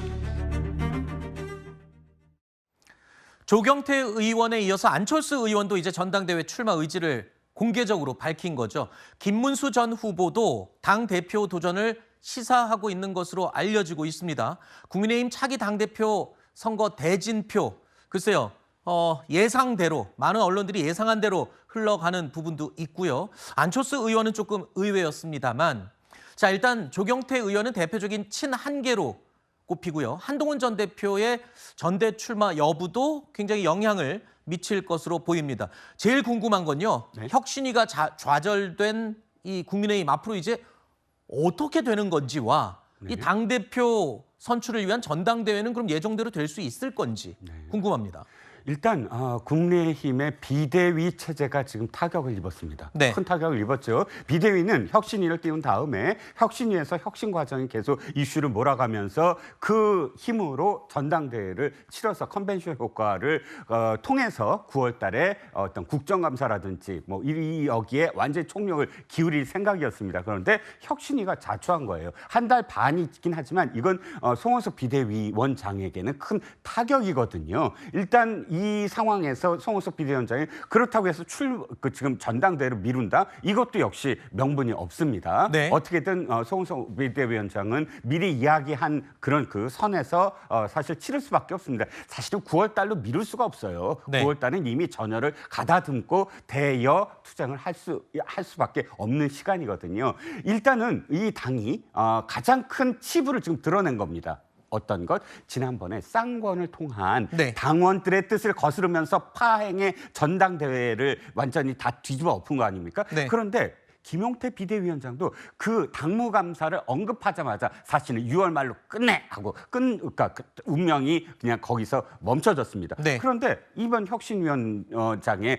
조경태 의원에 이어서 안철수 의원도 이제 전당대회 출마 의지를 공개적으로 밝힌 거죠. 김문수 전 후보도 당대표 도전을 시사하고 있는 것으로 알려지고 있습니다. 국민의힘 차기 당대표 선거 대진표, 글쎄요. 예상대로, 많은 언론들이 예상한 대로 흘러가는 부분도 있고요. 안철수 의원은 조금 의외였습니다만 자, 일단 조경태 의원은 대표적인 친한계로 꼽히고요. 한동훈 전 대표의 전대 출마 여부도 굉장히 영향을 미칠 것으로 보입니다. 제일 궁금한 건요. 혁신위가 좌절된 이 국민의힘 앞으로 이제 어떻게 되는 건지와 이 당대표 선출을 위한 전당대회는 그럼 예정대로 될 수 있을 건지 궁금합니다. 일단 국민의힘의 비대위 체제가 지금 타격을 입었습니다. 큰 타격을 입었죠. 비대위는 혁신위를 띄운 다음에 혁신위에서 혁신 과정이 계속 이슈를 몰아가면서 그 힘으로 전당대회를 치러서 컨벤션 효과를 통해서 9월 달에 어떤 국정감사라든지 뭐 여기에 완전히 총력을 기울일 생각이었습니다. 그런데 혁신위가 자초한 거예요. 한 달 반이 있긴 하지만 이건 송원석 비대위원장에게는 큰 타격이거든요. 일단 이 상황에서 송원석 비대위원장이 그렇다고 해서 지금 전당대회를 미룬다? 이것도 역시 명분이 없습니다. 어떻게든 송원석 비대위원장은 미리 이야기한 그런 그 선에서 사실 치를 수밖에 없습니다. 사실은 9월 달로 미룰 수가 없어요. 9월 달은 이미 전열을 가다듬고 대여 투쟁을 할 수밖에 없는 시간이거든요. 일단은 이 당이 가장 큰 치부를 지금 드러낸 겁니다. 어떤 것? 지난번에 쌍권을 통한 당원들의 뜻을 거스르면서 파행의 전당대회를 완전히 다 뒤집어 엎은 거 아닙니까? 그런데 김용태 비대위원장도 그 당무감사를 언급하자마자 사실은 6월 말로 끝내 하고 그러니까 운명이 그냥 거기서 멈춰졌습니다. 그런데 이번 혁신위원장의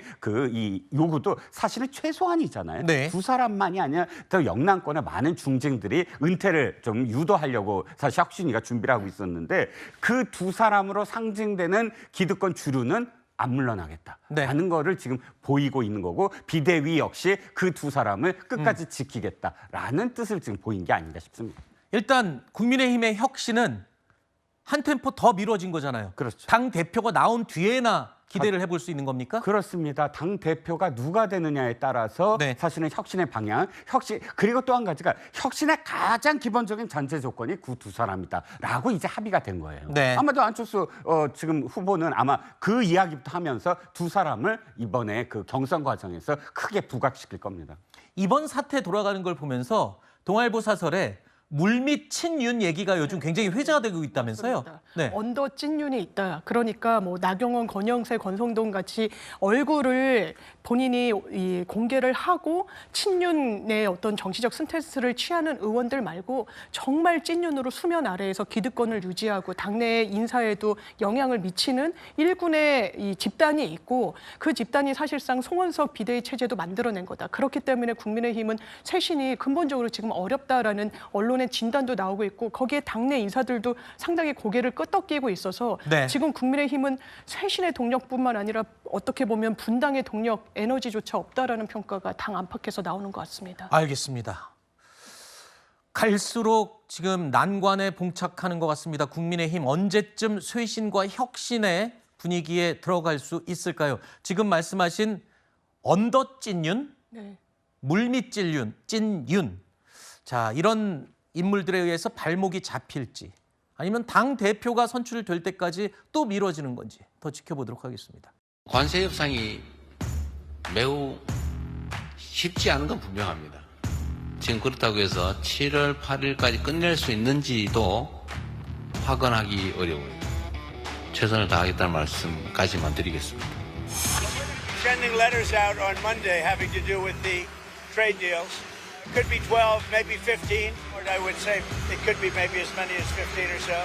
이 요구도 사실은 최소한이잖아요. 두 사람만이 아니라 더 영남권의 많은 중진들이 은퇴를 좀 유도하려고 사실 혁신위가 준비를 하고 있었는데 그 두 사람으로 상징되는 기득권 주류는 안 물러나겠다라는 거를 지금 보이고 있는 거고 비대위 역시 그 두 사람을 끝까지 지키겠다라는 뜻을 지금 보인 게 아닌가 싶습니다. 일단 국민의힘의 혁신은 한 템포 더 미뤄진 거잖아요. 당 대표가 나온 뒤에나 기대를 해볼 수 있는 겁니까? 그렇습니다. 당 대표가 누가 되느냐에 따라서 네. 사실은 혁신의 방향, 그리고 또 한 가지가 혁신의 가장 기본적인 전제 조건이 그 두 사람이다라고 이제 합의가 된 거예요. 네. 아마도 안철수 지금 후보는 아마 그 이야기부터 하면서 두 사람을 이번에 그 경선 과정에서 크게 부각시킬 겁니다. 이번 사태 돌아가는 걸 보면서 동아일보 사설에 물밑 친윤 얘기가 요즘 굉장히 회자가 되고 있다면서요? 네. 언더 찐윤이 있다. 그러니까 뭐 나경원, 권영세, 권성동 같이 얼굴을 본인이 이 공개를 하고 친윤의 어떤 정치적 스탠스를 취하는 의원들 말고 정말 찐윤으로 수면 아래에서 기득권을 유지하고 당내 인사에도 영향을 미치는 일군의 이 집단이 있고 그 집단이 사실상 송원석 비대위 체제도 만들어낸 거다. 그렇기 때문에 국민의힘은 쇄신이 근본적으로 지금 어렵다라는 언론의 진단도 나오고 있고 거기에 당내 인사들도 상당히 고개를 끄덕이고 있어서 네. 지금 국민의힘은 쇄신의 동력뿐만 아니라 어떻게 보면 분당의 동력, 에너지조차 없다라는 평가가 당 안팎에서 나오는 것 같습니다. 알겠습니다. 갈수록 지금 난관에 봉착하는 것 같습니다. 국민의힘 언제쯤 쇄신과 혁신의 분위기에 들어갈 수 있을까요? 지금 말씀하신 언더 찐윤, 네. 물밑 찐윤. 자, 이런 인물들에 의해서 발목이 잡힐지 아니면 당 대표가 선출될 때까지 또 미뤄지는 건지 더 지켜보도록 하겠습니다. 관세 협상이 매우 쉽지 않은 건 분명합니다. 지금 그렇다고 해서 7월 8일까지 끝낼 수 있는지도 확언하기 어려워요. 최선을 다하겠다는 말씀까지만 드리겠습니다. Sending letters out on Monday having to do with the trade deals. Could be 12, maybe 15, or I would say it could be maybe as many as 15 or so.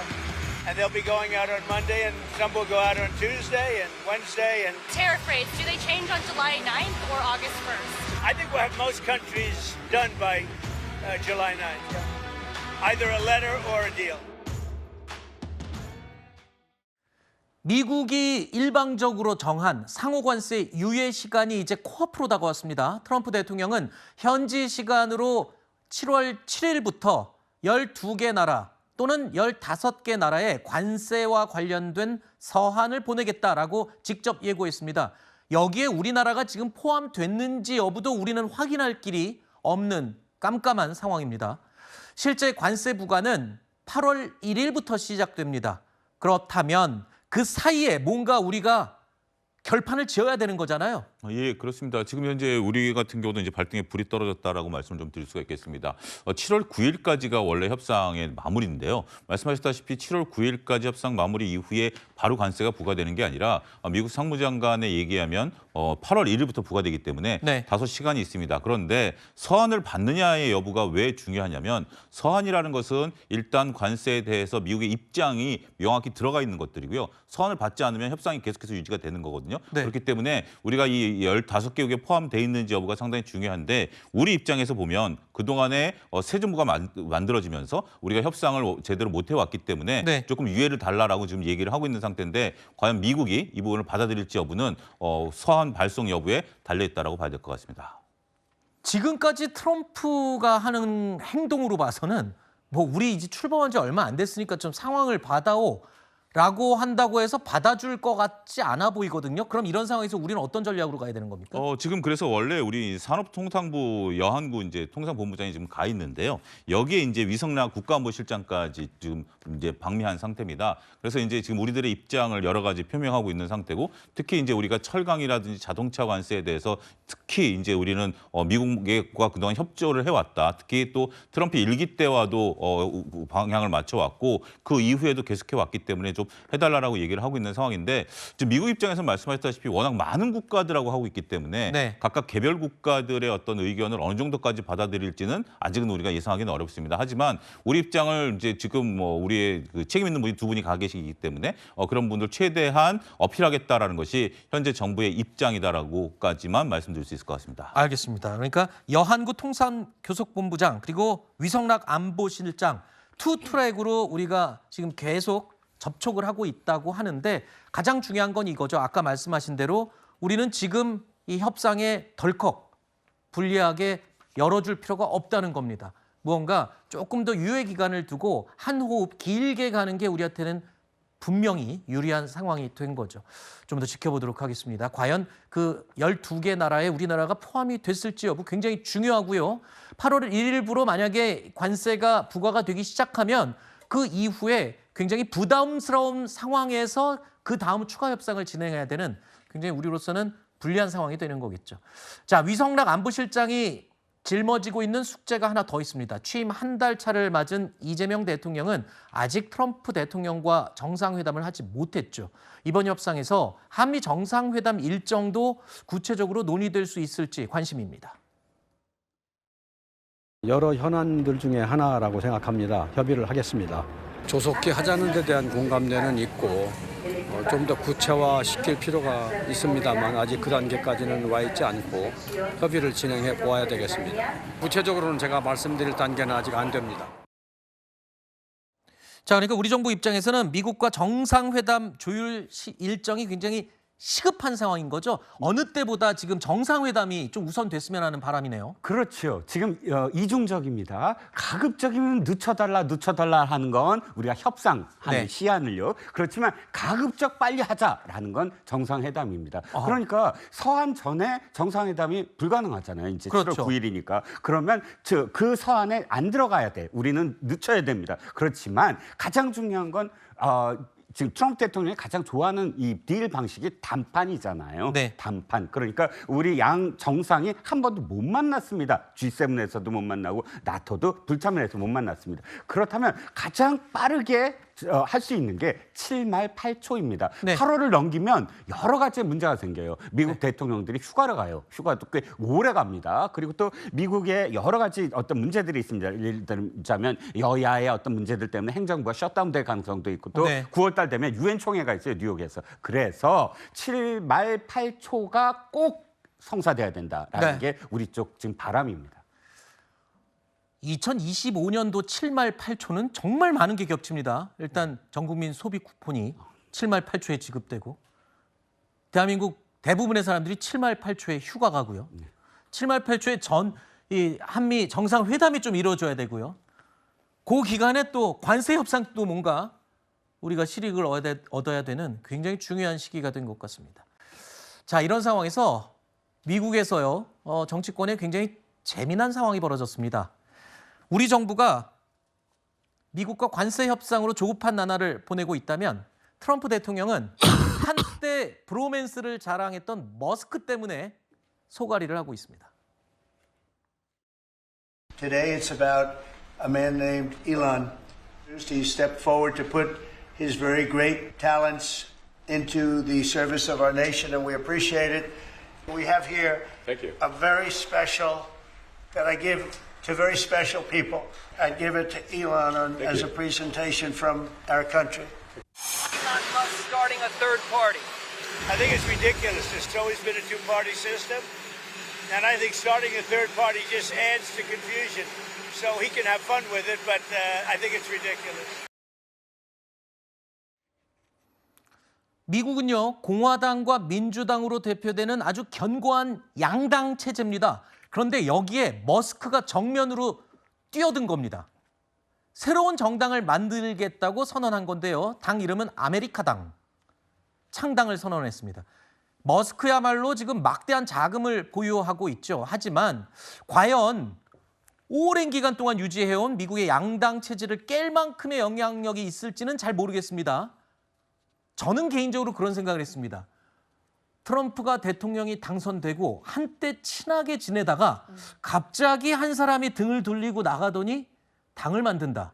And they'll be going out on Monday, and some will go out on Tuesday and Wednesday. And tariff rates, do they change on July 9th or August 1st? I think we'll have most countries done by July 9th. Yeah. Either a letter or a deal. 미국이 일방적으로 정한 상호관세 유예 시간이 이제 코앞으로 다가왔습니다. 트럼프 대통령은 현지 시간으로 7월 7일부터 12개 나라 또는 15개 나라에 관세와 관련된 서한을 보내겠다라고 직접 예고했습니다. 여기에 우리나라가 지금 포함됐는지 여부도 우리는 확인할 길이 없는 깜깜한 상황입니다. 실제 관세 부과는 8월 1일부터 시작됩니다. 그렇다면 그 사이에 뭔가 우리가 결판을 지어야 되는 거잖아요. 예, 그렇습니다. 지금 현재 우리 같은 경우도 이제 발등에 불이 떨어졌다라고 말씀을 좀 드릴 수가 있겠습니다. 7월 9일까지가 원래 협상의 마무리인데요. 말씀하셨다시피 7월 9일까지 협상 마무리 이후에 바로 관세가 부과되는 게 아니라 미국 상무장관의 얘기하면 8월 1일부터 부과되기 때문에 네. 다소 시간이 있습니다. 그런데 서한을 받느냐의 여부가 왜 중요하냐면 서한이라는 것은 일단 관세에 대해서 미국의 입장이 명확히 들어가 있는 것들이고요. 서한을 받지 않으면 협상이 계속해서 유지가 되는 거거든요. 네. 그렇기 때문에 우리가 이 15개국에 포함돼 있는지 여부가 상당히 중요한데 우리 입장에서 보면 그동안에 새 정부가 만들어지면서 우리가 협상을 제대로 못 해왔기 때문에 네. 조금 유예를 달라라고 지금 얘기를 하고 있는 상태인데 과연 미국이 이 부분을 받아들일지 여부는 서한 발송 여부에 달려있다라고 봐야 될 것 같습니다. 지금까지 트럼프가 하는 행동으로 봐서는 뭐 우리 이제 출범한 지 얼마 안 됐으니까 좀 상황을 받아오라고 한다고 해서 받아줄 것 같지 않아 보이거든요. 그럼 이런 상황에서 우리는 어떤 전략으로 가야 되는 겁니까? 지금 그래서 원래 우리 산업통상부 여한구 이제 통상본부장이 지금 가 있는데요. 여기에 이제 위성락 국가안보실장까지 지금 이제 방미한 상태입니다. 그래서 이제 지금 우리들의 입장을 여러 가지 표명하고 있는 상태고 특히 이제 우리가 철강이라든지 자동차 관세에 대해서 특히 이제 우리는 미국과 그동안 협조를 해왔다. 특히 또 트럼프 1기 때와도 방향을 맞춰왔고 그 이후에도 계속해 왔기 때문에 좀 해달라고 얘기를 하고 있는 상황인데 지금 미국 입장에서 말씀하셨다시피 워낙 많은 국가들하고 하고 있기 때문에 네. 각각 개별 국가들의 어떤 의견을 어느 정도까지 받아들일지는 아직은 우리가 예상하기는 어렵습니다. 하지만 우리 입장을 이제 지금 우리의 그 책임 있는 분이 두 분이 가 계시기 때문에 그런 분들 최대한 어필하겠다라는 것이 현재 정부의 입장이다라고까지만 말씀드릴 수 있을 것 같습니다. 알겠습니다. 그러니까 여한구 통상교섭본부장 그리고 위성락 안보실장 투 트랙으로 우리가 지금 계속 접촉을 하고 있다고 하는데 가장 중요한 건 이거죠. 아까 말씀하신 대로 우리는 지금 이 협상에 덜컥 불리하게 열어줄 필요가 없다는 겁니다. 무언가 조금 더 유예 기간을 두고 한 호흡 길게 가는 게 우리한테는 분명히 유리한 상황이 된 거죠. 좀 더 지켜보도록 하겠습니다. 과연 그 12개 나라에 우리나라가 포함이 됐을지 여부 굉장히 중요하고요. 8월 1일부로 만약에 관세가 부과가 되기 시작하면 그 이후에 굉장히 부담스러운 상황에서 그 다음 추가 협상을 진행해야 되는 굉장히 우리로서는 불리한 상황이 되는 거겠죠. 자, 위성락 안보실장이 짊어지고 있는 숙제가 하나 더 있습니다. 취임 한 달 차를 맞은 이재명 대통령은 아직 트럼프 대통령과 정상회담을 하지 못했죠. 이번 협상에서 한미 정상회담 일정도 구체적으로 논의될 수 있을지 관심입니다. 여러 현안들 중에 하나라고 생각합니다. 협의를 하겠습니다. 조속히 하자는 데 대한 공감대는 있고 좀 더 구체화시킬 필요가 있습니다만 아직 그 단계까지는 와 있지 않고 협의를 진행해 보아야 되겠습니다. 구체적으로는 제가 말씀드릴 단계는 아직 안 됩니다. 자, 그러니까 우리 정부 입장에서는 미국과 정상회담 조율 일정이 굉장히 시급한 상황인 거죠. 어느 때보다 지금 정상회담이 좀 우선됐으면 하는 바람이네요. 그렇죠. 지금 이중적입니다. 가급적이면 늦춰달라 하는 건 우리가 협상하는 시한을요. 그렇지만 가급적 빨리 하자라는 건 정상회담입니다. 그러니까 서한 전에 정상회담이 불가능하잖아요. 이제 그렇죠. 7월 9일이니까. 그러면 그 서한에 안 들어가야 돼. 우리는 늦춰야 됩니다. 그렇지만 가장 중요한 건 지금 트럼프 대통령이 가장 좋아하는 이 딜 방식이 단판이잖아요. 네. 단판. 그러니까 우리 양 정상이 한 번도 못 만났습니다. G7에서도 못 만나고 나토도 불참을 해서 못 만났습니다. 그렇다면 가장 빠르게 할 수 있는 게 7말 8초입니다. 네. 8월을 넘기면 여러 가지 문제가 생겨요. 미국 대통령들이 휴가를 가요. 휴가도 꽤 오래 갑니다. 그리고 또 미국에 여러 가지 어떤 문제들이 있습니다. 예를 들자면 여야의 어떤 문제들 때문에 행정부가 셧다운될 가능성도 있고 또 9월 달 되면 유엔 총회가 있어요. 뉴욕에서. 그래서 7말 8초가 꼭 성사돼야 된다라는 게 우리 쪽 지금 바람입니다. 2025년도 7말 8초는 정말 많은 게 겹칩니다. 일단 전국민 소비 쿠폰이 7말 8초에 지급되고 대한민국 대부분의 사람들이 7말 8초에 휴가 가고요. 7말 8초에 이 한미 정상회담이 좀 이루어져야 되고요. 그 기간에 또 관세 협상도 뭔가 우리가 실익을 얻어야 되는 굉장히 중요한 시기가 된 것 같습니다. 자, 이런 상황에서 미국에서요. 정치권에 굉장히 재미난 상황이 벌어졌습니다. 우리 정부가 미국과 관세 협상으로 조급한 나날을 보내고 있다면 트럼프 대통령은 한때 브로맨스를 자랑했던 머스크 때문에 소가리를 하고 있습니다. Today it's about a man named Elon. He stepped forward to put his very great talents into the service of our nation, and we appreciate it. We have here a very special that I give to very special people. I give it to Elon as a presentation from our country. Elon Musk starting a third party. I think it's ridiculous. There's always been a two-party system. And I think starting a third party just adds to confusion. So he can have fun with it, but I think it's ridiculous. 미국은요, 공화당과 민주당으로 대표되는 아주 견고한 양당 체제입니다. 그런데 여기에 머스크가 정면으로 뛰어든 겁니다. 새로운 정당을 만들겠다고 선언한 건데요. 당 이름은 아메리카당, 창당을 선언했습니다. 머스크야말로 지금 막대한 자금을 보유하고 있죠. 하지만 과연 오랜 기간 동안 유지해온 미국의 양당 체제를 깰 만큼의 영향력이 있을지는 잘 모르겠습니다. 저는 개인적으로 그런 생각을 했습니다. 트럼프가 대통령이 당선되고 한때 친하게 지내다가 갑자기 한 사람이 등을 돌리고 나가더니 당을 만든다.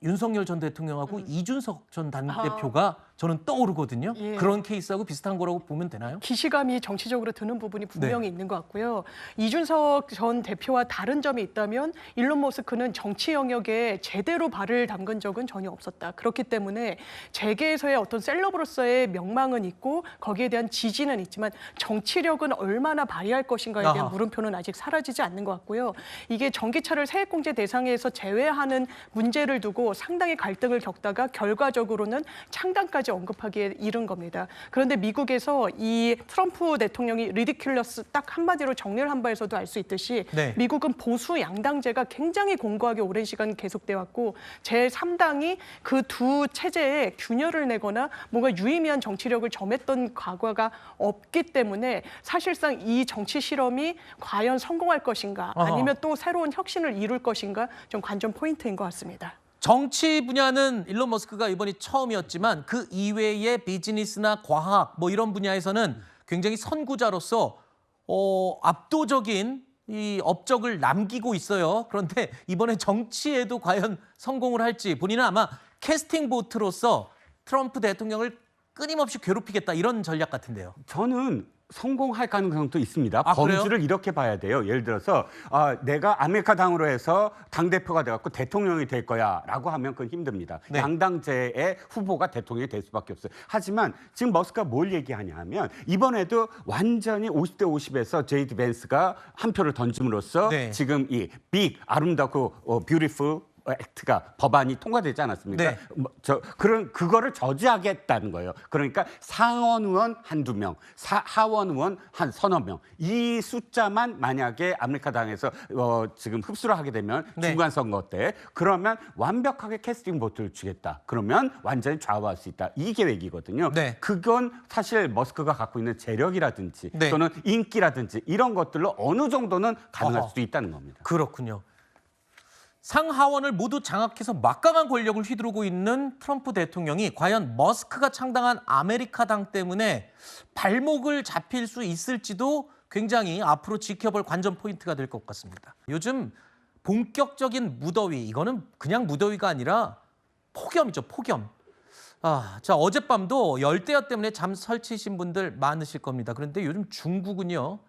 윤석열 전 대통령하고 이준석 전 당대표가 저는 떠오르거든요. 예. 그런 케이스하고 비슷한 거라고 보면 되나요? 기시감이 정치적으로 드는 부분이 분명히 있는 것 같고요. 이준석 전 대표와 다른 점이 있다면 일론 머스크는 정치 영역에 제대로 발을 담근 적은 전혀 없었다. 그렇기 때문에 재계에서의 어떤 셀럽으로서의 명망은 있고 거기에 대한 지지는 있지만 정치력은 얼마나 발휘할 것인가에 대한 물음표는 아직 사라지지 않는 것 같고요. 이게 전기차를 세액공제 대상에서 제외하는 문제를 두고 상당히 갈등을 겪다가 결과적으로는 창당까지 이름까지 언급하기에 이른 겁니다. 그런데 미국에서 이 트럼프 대통령이 리디큘러스 딱 한마디로 정리를 한 바에서도 알 수 있듯이 네. 미국은 보수 양당제가 굉장히 공고하게 오랜 시간 계속돼 왔고 제3당이 그 두 체제에 균열을 내거나 뭔가 유의미한 정치력을 점했던 과거가 없기 때문에 사실상 이 정치 실험이 과연 성공할 것인가 아니면 또 새로운 혁신을 이룰 것인가 좀 관전 포인트인 것 같습니다. 정치 분야는 일론 머스크가 이번이 처음이었지만 그 이외의 비즈니스나 과학 뭐 이런 분야에서는 굉장히 선구자로서 압도적인 이 업적을 남기고 있어요. 그런데 이번에 정치에도 과연 성공을 할지 본인은 아마 캐스팅 보트로서 트럼프 대통령을 끊임없이 괴롭히겠다 이런 전략 같은데요. 저는 성공할 가능성도 있습니다. 아, 범주를 그래요? 이렇게 봐야 돼요. 예를 들어서 내가 아메리카 당으로 해서 당대표가 돼갖고 대통령이 될 거야 라고 하면 그건 힘듭니다. 네. 양당제의 후보가 대통령이 될 수밖에 없어요. 하지만 지금 머스크가 뭘 얘기하냐 하면 이번에도 완전히 50대 50에서 제이드 벤스가 한 표를 던짐으로써 네. 지금 이 빅 아름답고 뷰티풀 액트가 법안이 통과되지 않았습니까? 네. 그거를 저지하겠다는 거예요. 그러니까 상원 의원 한두 명, 하원 의원 한 서너 명. 이 숫자만 만약에 아메리카 당에서 지금 흡수를 하게 되면 네. 중간 선거 때 그러면 완벽하게 캐스팅 보트를 주겠다. 그러면 완전히 좌우할 수 있다. 이 계획이거든요. 네. 그건 사실 머스크가 갖고 있는 재력이라든지 네. 또는 인기라든지 이런 것들로 어느 정도는 가능할 수도 있다는 겁니다. 그렇군요. 상하원을 모두 장악해서 막강한 권력을 휘두르고 있는 트럼프 대통령이 과연 머스크가 창당한 아메리카 당 때문에 발목을 잡힐 수 있을지도 굉장히 앞으로 지켜볼 관전 포인트가 될 것 같습니다. 요즘 본격적인 무더위, 이거는 그냥 무더위가 아니라 폭염이죠, 폭염. 자, 어젯밤도 열대야 때문에 잠 설치신 분들 많으실 겁니다. 그런데 요즘 중국은요.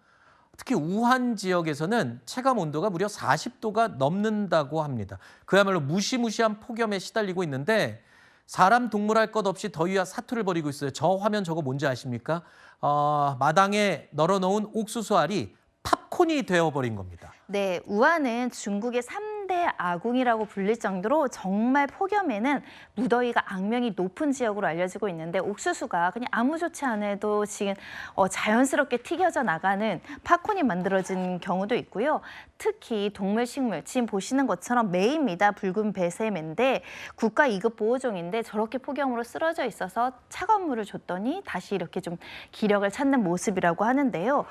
특히 우한 지역에서는 체감 온도가 무려 40도가 넘는다고 합니다. 그야말로 무시무시한 폭염에 시달리고 있는데 사람 동물할 것 없이 더위와 사투를 벌이고 있어요. 저 화면 저거 뭔지 아십니까? 마당에 널어놓은 옥수수 알이 팝콘이 되어버린 겁니다. 네, 우한은 중국의 3대 아궁이라고 불릴 정도로 정말 폭염에는 무더위가 악명이 높은 지역으로 알려지고 있는데 옥수수가 그냥 아무 좋지 않아도 지금 자연스럽게 튀겨져 나가는 팝콘이 만들어진 경우도 있고요. 특히 동물, 식물, 지금 보시는 것처럼 매입니다. 붉은 배샘인데 국가 2급 보호종인데 저렇게 폭염으로 쓰러져 있어서 차가운 물을 줬더니 다시 이렇게 좀 기력을 찾는 모습이라고 하는데요.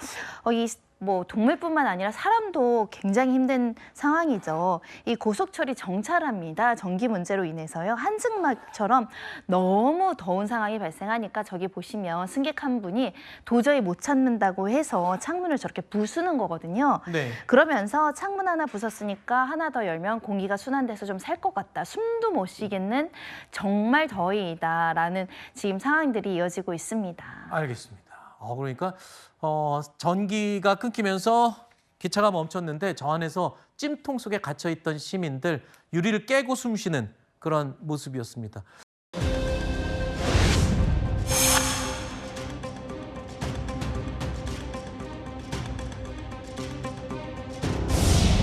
뭐 동물뿐만 아니라 사람도 굉장히 힘든 상황이죠. 이 고속철이 정찰합니다. 전기 문제로 인해서요. 한증막처럼 너무 더운 상황이 발생하니까 저기 보시면 승객 한 분이 도저히 못 참는다고 해서 창문을 저렇게 부수는 거거든요. 네. 그러면서 창문 하나 부쉈으니까 하나 더 열면 공기가 순환돼서 좀 살 것 같다. 숨도 못 쉬겠는 정말 더위다라는 지금 상황들이 이어지고 있습니다. 알겠습니다. 그러니까 전기가 끊기면서 기차가 멈췄는데 저 안에서 찜통 속에 갇혀있던 시민들 유리를 깨고 숨쉬는 그런 모습이었습니다.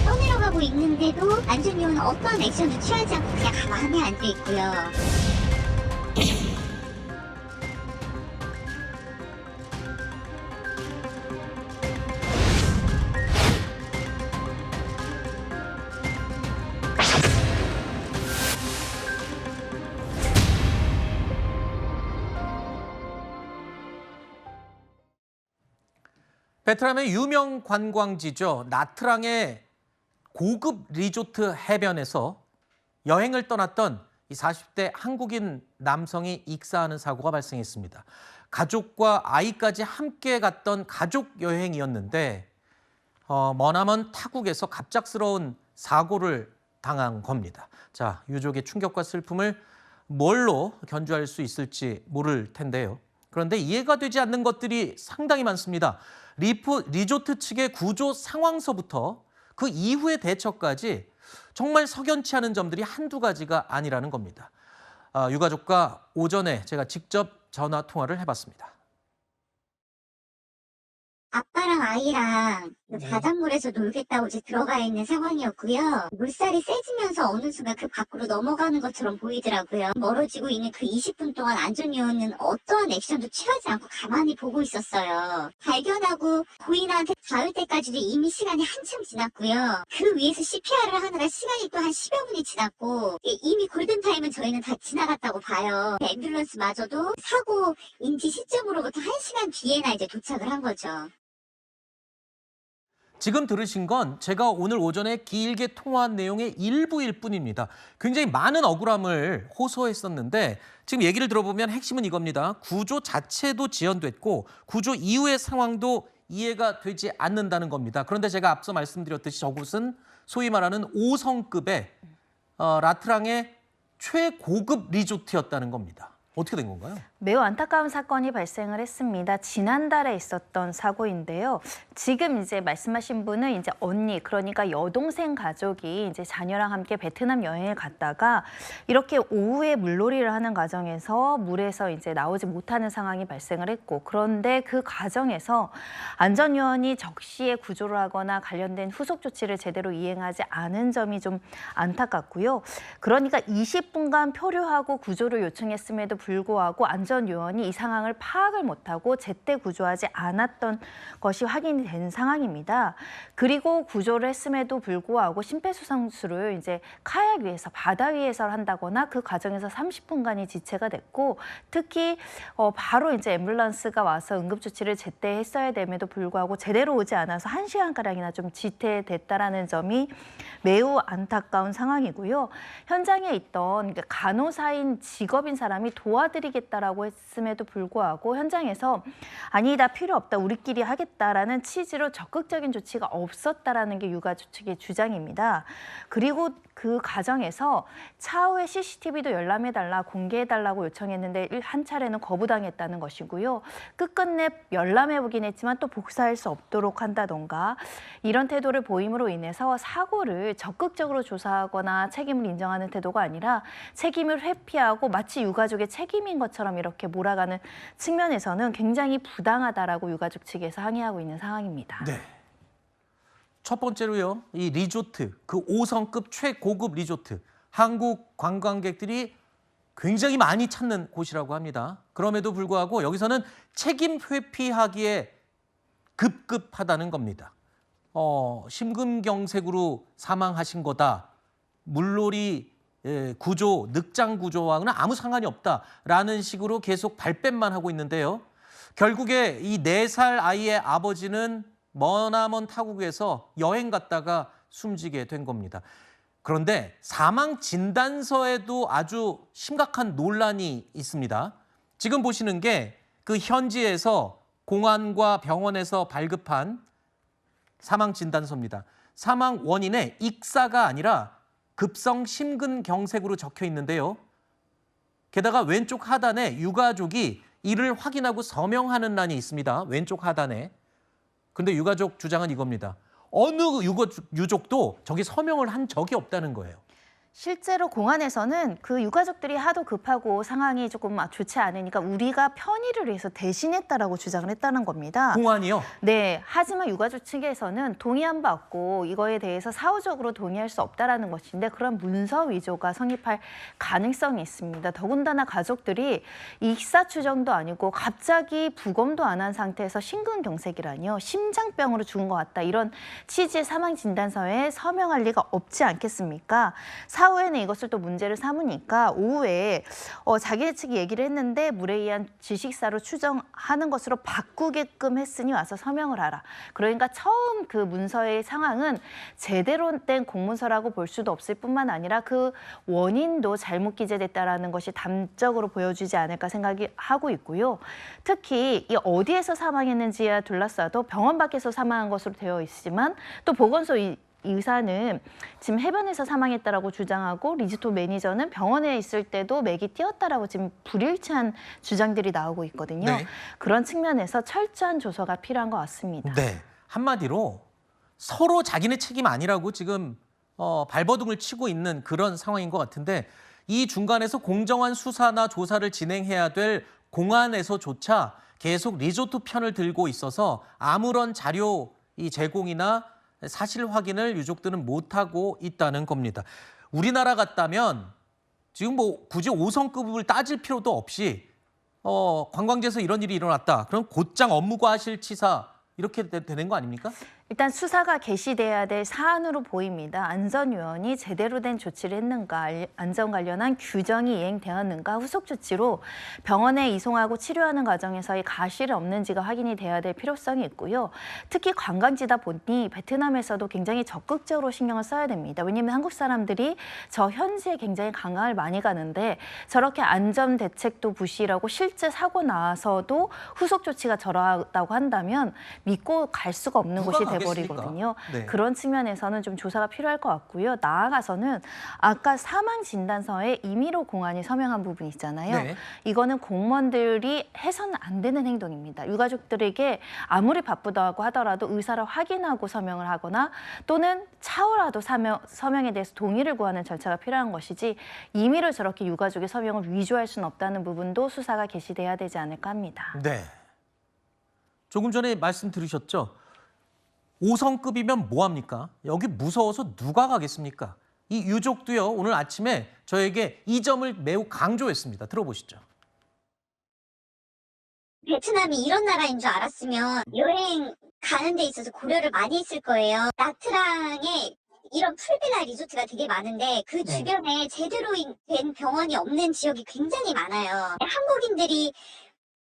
떠내려가고 있는데도 안준용은 어떤 액션도 취하지 않고 그냥 가만히 앉아있고요. 베트남의 유명 관광지죠. 나트랑의 고급 리조트 해변에서 여행을 떠났던 이 40대 한국인 남성이 익사하는 사고가 발생했습니다. 가족과 아이까지 함께 갔던 가족 여행이었는데 머나먼 타국에서 갑작스러운 사고를 당한 겁니다. 자, 유족의 충격과 슬픔을 뭘로 견주할 수 있을지 모를 텐데요. 그런데 이해가 되지 않는 것들이 상당히 많습니다. 리조트 측의 구조 상황서부터 그 이후의 대처까지 정말 석연치 않은 점들이 한두 가지가 아니라는 겁니다. 유가족과 오전에 제가 직접 전화 통화를 해봤습니다. 아빠랑 아이랑 바닷물에서 놀겠다고 이제 들어가 있는 상황이었고요. 물살이 세지면서 어느 순간 그 밖으로 넘어가는 것처럼 보이더라고요. 멀어지고 있는 그 20분 동안 안전요원은 어떠한 액션도 취하지 않고 가만히 보고 있었어요. 발견하고 고인한테 닿을 때까지도 이미 시간이 한참 지났고요. 그 위에서 CPR을 하느라 시간이 또 한 10여 분이 지났고 이미 골든타임은 저희는 다 지나갔다고 봐요. 앰뷸런스마저도 사고 인지 시점으로부터 1시간 뒤에나 이제 도착을 한 거죠. 지금 들으신 건 제가 오늘 오전에 길게 통화한 내용의 일부일 뿐입니다. 굉장히 많은 억울함을 호소했었는데 지금 얘기를 들어보면 핵심은 이겁니다. 구조 자체도 지연됐고 구조 이후의 상황도 이해가 되지 않는다는 겁니다. 그런데 제가 앞서 말씀드렸듯이 저곳은 소위 말하는 5성급의 라트랑의 최고급 리조트였다는 겁니다. 어떻게 된 건가요? 매우 안타까운 사건이 발생을 했습니다. 지난달에 있었던 사고인데요. 지금 이제 말씀하신 분은 이제 언니, 그러니까 여동생 가족이 이제 자녀랑 함께 베트남 여행을 갔다가 이렇게 오후에 물놀이를 하는 과정에서 물에서 이제 나오지 못하는 상황이 발생을 했고, 그런데 그 과정에서 안전요원이 적시에 구조를 하거나 관련된 후속 조치를 제대로 이행하지 않은 점이 좀 안타깝고요. 그러니까 20분간 표류하고 구조를 요청했음에도 불구하고 안전요원이 이 상황을 파악을 못하고 제때 구조하지 않았던 것이 확인이 된 상황입니다. 그리고 구조를 했음에도 불구하고 심폐소생술을 이제 카약 위에서 바다 위에서 한다거나 그 과정에서 30분간이 지체가 됐고, 특히 바로 이제 앰뷸런스가 와서 응급조치를 제때 했어야 됨에도 불구하고 제대로 오지 않아서 1시간가량이나 좀 지체됐다라는 점이 매우 안타까운 상황이고요. 현장에 있던 간호사인 직업인 사람이 도와드리겠다라고 했음에도 불구하고 현장에서 아니다, 필요 없다, 우리끼리 하겠다라는 취지로 적극적인 조치가 없었다라는 게 유가족 측의 주장입니다. 그리고 그 과정에서 차후에 CCTV도 열람해달라, 공개해달라고 요청했는데 한 차례는 거부당했다는 것이고요. 끝끝내 열람해보긴 했지만 또 복사할 수 없도록 한다던가 이런 태도를 보임으로 인해서 사고를 적극적으로 조사하거나 책임을 인정하는 태도가 아니라 책임을 회피하고 마치 유가족의 책임인 것처럼 이렇게 몰아가는 측면에서는 굉장히 부당하다라고 유가족 측에서 항의하고 있는 상황입니다. 네. 첫 번째로요, 이 리조트, 그 5성급 최고급 리조트, 한국 관광객들이 굉장히 많이 찾는 곳이라고 합니다. 그럼에도 불구하고 여기서는 책임 회피하기에 급급하다는 겁니다. 심근경색으로 사망하신 거다, 물놀이 구조, 늑장 구조와는 아무 상관이 없다라는 식으로 계속 발뺌만 하고 있는데요. 결국에 이 4살 아이의 아버지는 머나먼 타국에서 여행 갔다가 숨지게 된 겁니다. 그런데 사망 진단서에도 아주 심각한 논란이 있습니다. 지금 보시는 게 그 현지에서 공안과 병원에서 발급한 사망 진단서입니다. 사망 원인에 익사가 아니라 급성 심근경색으로 적혀 있는데요. 게다가 왼쪽 하단에 유가족이 이를 확인하고 서명하는 란이 있습니다. 왼쪽 하단에. 근데 유가족 주장은 이겁니다. 어느 유족도 저기 서명을 한 적이 없다는 거예요. 실제로 공안에서는 그 유가족들이 하도 급하고 상황이 조금 좋지 않으니까 우리가 편의를 위해서 대신했다라고 주장을 했다는 겁니다. 공안이요? 네. 하지만 유가족 측에서는 동의한 바 없고 이거에 대해서 사후적으로 동의할 수 없다라는 것인데 그런 문서 위조가 성립할 가능성이 있습니다. 더군다나 가족들이 익사 추정도 아니고 갑자기 부검도 안 한 상태에서 심근경색이라니요, 심장병으로 죽은 것 같다, 이런 취지의 사망 진단서에 서명할 리가 없지 않겠습니까? 사후에는 이것을 또 문제를 삼으니까 오후에 자기네 측이 얘기를 했는데 물에 의한 질식사로 추정하는 것으로 바꾸게끔 했으니 와서 서명을 하라. 그러니까 처음 그 문서의 상황은 제대로 된 공문서라고 볼 수도 없을 뿐만 아니라 그 원인도 잘못 기재됐다라는 것이 담적으로 보여주지 않을까 생각이 하고 있고요. 특히 이 어디에서 사망했는지에 둘러싸도 병원 밖에서 사망한 것으로 되어 있지만 또 보건소 의사는 지금 해변에서 사망했다라고 주장하고 리조트 매니저는 병원에 있을 때도 맥이 뛰었다라고 지금 불일치한 주장들이 나오고 있거든요. 네. 그런 측면에서 철저한 조사가 필요한 것 같습니다. 네. 한마디로 서로 자기네 책임 아니라고 지금 발버둥을 치고 있는 그런 상황인 것 같은데, 이 중간에서 공정한 수사나 조사를 진행해야 될 공안에서조차 계속 리조트 편을 들고 있어서 아무런 자료 이 제공이나 사실 확인을 유족들은 못하고 있다는 겁니다. 우리나라 같다면 지금 뭐 굳이 5성급을 따질 필요도 없이 관광지에서 이런 일이 일어났다. 그럼 곧장 업무과실치사 이렇게 되는 거 아닙니까? 일단 수사가 개시돼야 될 사안으로 보입니다. 안전요원이 제대로 된 조치를 했는가, 안전 관련한 규정이 이행되었는가, 후속 조치로 병원에 이송하고 치료하는 과정에서의 과실이 없는지가 확인이 돼야 될 필요성이 있고요. 특히 관광지다 보니 베트남에서도 굉장히 적극적으로 신경을 써야 됩니다. 왜냐하면 한국 사람들이 저 현지에 굉장히 관광을 많이 가는데 저렇게 안전 대책도 부실하고 실제 사고 나서도 후속 조치가 저러하다고 한다면 믿고 갈 수가 없는 곳이 돼버리거든요. 네. 그런 측면에서는 좀 조사가 필요할 것 같고요. 나아가서는 아까 사망 진단서에 임의로 공안이 서명한 부분이 있잖아요. 네. 이거는 공무원들이 해서는 안 되는 행동입니다. 유가족들에게 아무리 바쁘다고 하더라도 의사를 확인하고 서명을 하거나 또는 차후라도 서명에 대해서 동의를 구하는 절차가 필요한 것이지 임의로 저렇게 유가족의 서명을 위조할 수는 없다는 부분도 수사가 개시돼야 되지 않을까 합니다. 네. 조금 전에 말씀 들으셨죠? 5성급이면 뭐합니까? 여기 무서워서 누가 가겠습니까? 이 유족도요, 오늘 아침에 저에게 이 점을 매우 강조했습니다. 들어보시죠. 베트남이 이런 나라인 줄 알았으면 여행 가는 데 있어서 고려를 많이 했을 거예요. 나트랑에 이런 풀빌라 리조트가 되게 많은데 그 주변에 제대로 된 병원이 없는 지역이 굉장히 많아요. 한국인들이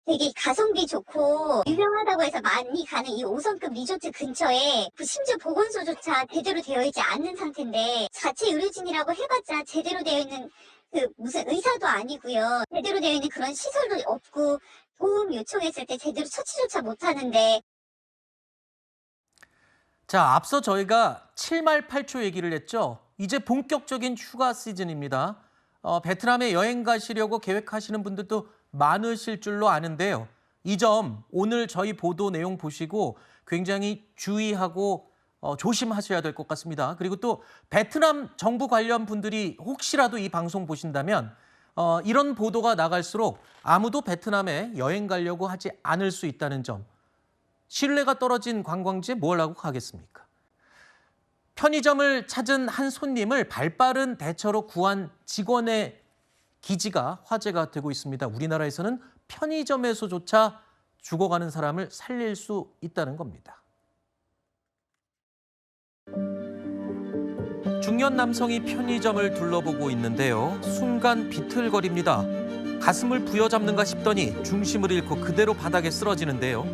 되게 가성비 좋고 유명하다고 해서 많이 가는 이 5성급 리조트 근처에 심지어 보건소조차 제대로 되어 있지 않는 상태인데 자체 의료진이라고 해봤자 제대로 되어 있는 무슨 의사도 아니고요. 제대로 되어 있는 그런 시설도 없고 도움 요청했을 때 제대로 처치조차 못하는데. 자, 앞서 저희가 7말 8초 얘기를 했죠. 이제 본격적인 휴가 시즌입니다. 베트남에 여행 가시려고 계획하시는 분들도 많으실 줄로 아는데요. 이 점 오늘 저희 보도 내용 보시고 굉장히 주의하고 조심하셔야 될 것 같습니다. 그리고 또 베트남 정부 관련 분들이 혹시라도 이 방송 보신다면 이런 보도가 나갈수록 아무도 베트남에 여행 가려고 하지 않을 수 있다는 점. 신뢰가 떨어진 관광지에 뭘 하고 가겠습니까? 편의점을 찾은 한 손님을 발빠른 대처로 구한 직원의 기지가 화제가 되고 있습니다. 우리나라에서는 편의점에서조차 죽어가는 사람을 살릴 수 있다는 겁니다. 중년 남성이 편의점을 둘러보고 있는데요. 순간 비틀거립니다. 가슴을 부여잡는가 싶더니 중심을 잃고 그대로 바닥에 쓰러지는데요.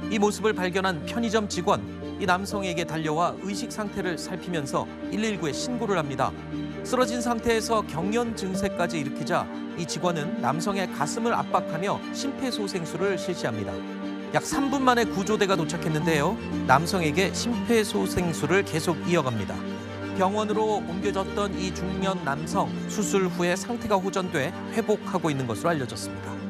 이 모습을 발견한 편의점 직원, 이 남성에게 달려와 의식 상태를 살피면서 119에 신고를 합니다. 쓰러진 상태에서 경련 증세까지 일으키자 이 직원은 남성의 가슴을 압박하며 심폐소생술을 실시합니다. 약 3분 만에 구조대가 도착했는데요. 남성에게 심폐소생술을 계속 이어갑니다. 병원으로 옮겨졌던 이 중년 남성, 수술 후에 상태가 호전돼 회복하고 있는 것으로 알려졌습니다.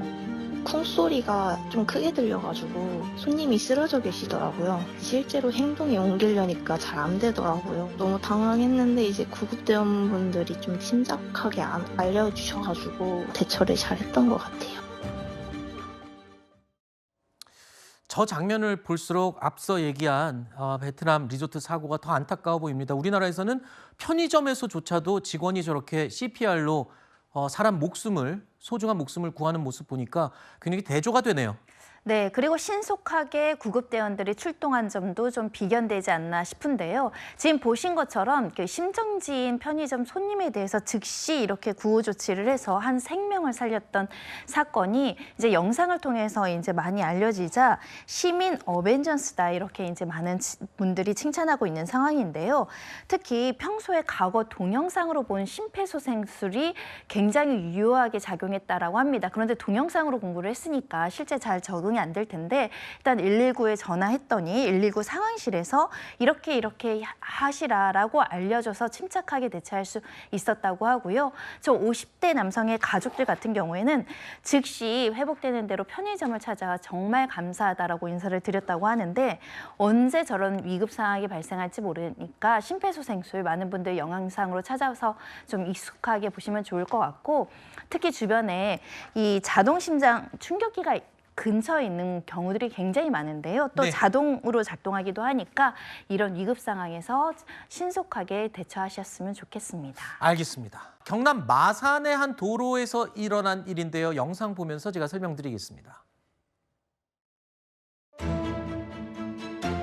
쿵소리가 좀 크게 들려가지고 손님이 쓰러져 계시더라고요. 실제로 행동에 옮기려니까 잘 안 되더라고요. 너무 당황했는데 이제 구급대원분들이 좀 침착하게 알려주셔가지고 대처를 잘했던 것 같아요. 저 장면을 볼수록 앞서 얘기한 베트남 리조트 사고가 더 안타까워 보입니다. 우리나라에서는 편의점에서조차도 직원이 저렇게 CPR로 사람 목숨을, 소중한 목숨을 구하는 모습 보니까 굉장히 대조가 되네요. 네, 그리고 신속하게 구급대원들이 출동한 점도 좀 비견되지 않나 싶은데요. 지금 보신 것처럼 심정지인 편의점 손님에 대해서 즉시 이렇게 구호 조치를 해서 한 생명을 살렸던 사건이 이제 영상을 통해서 이제 많이 알려지자 시민 어벤져스다 이렇게 이제 많은 분들이 칭찬하고 있는 상황인데요. 특히 평소에 과거 동영상으로 본 심폐소생술이 굉장히 유효하게 작용했다라고 합니다. 그런데 동영상으로 공부를 했으니까 실제 잘 적응이 안 될 텐데 일단 119에 전화했더니 119 상황실에서 이렇게 하시라라고 알려줘서 침착하게 대처할 수 있었다고 하고요. 저 50대 남성의 가족들 같은 경우에는 즉시 회복되는 대로 편의점을 찾아 정말 감사하다라고 인사를 드렸다고 하는데 언제 저런 위급 상황이 발생할지 모르니까 심폐소생술 많은 분들 영상으로 찾아서 좀 익숙하게 보시면 좋을 것 같고 특히 주변에 이 자동심장 충격기가 근처에 있는 경우들이 굉장히 많은데요. 또 네. 자동으로 작동하기도 하니까 이런 위급 상황에서 신속하게 대처하셨으면 좋겠습니다. 알겠습니다. 경남 마산의 한 도로에서 일어난 일인데요. 영상 보면서 제가 설명드리겠습니다.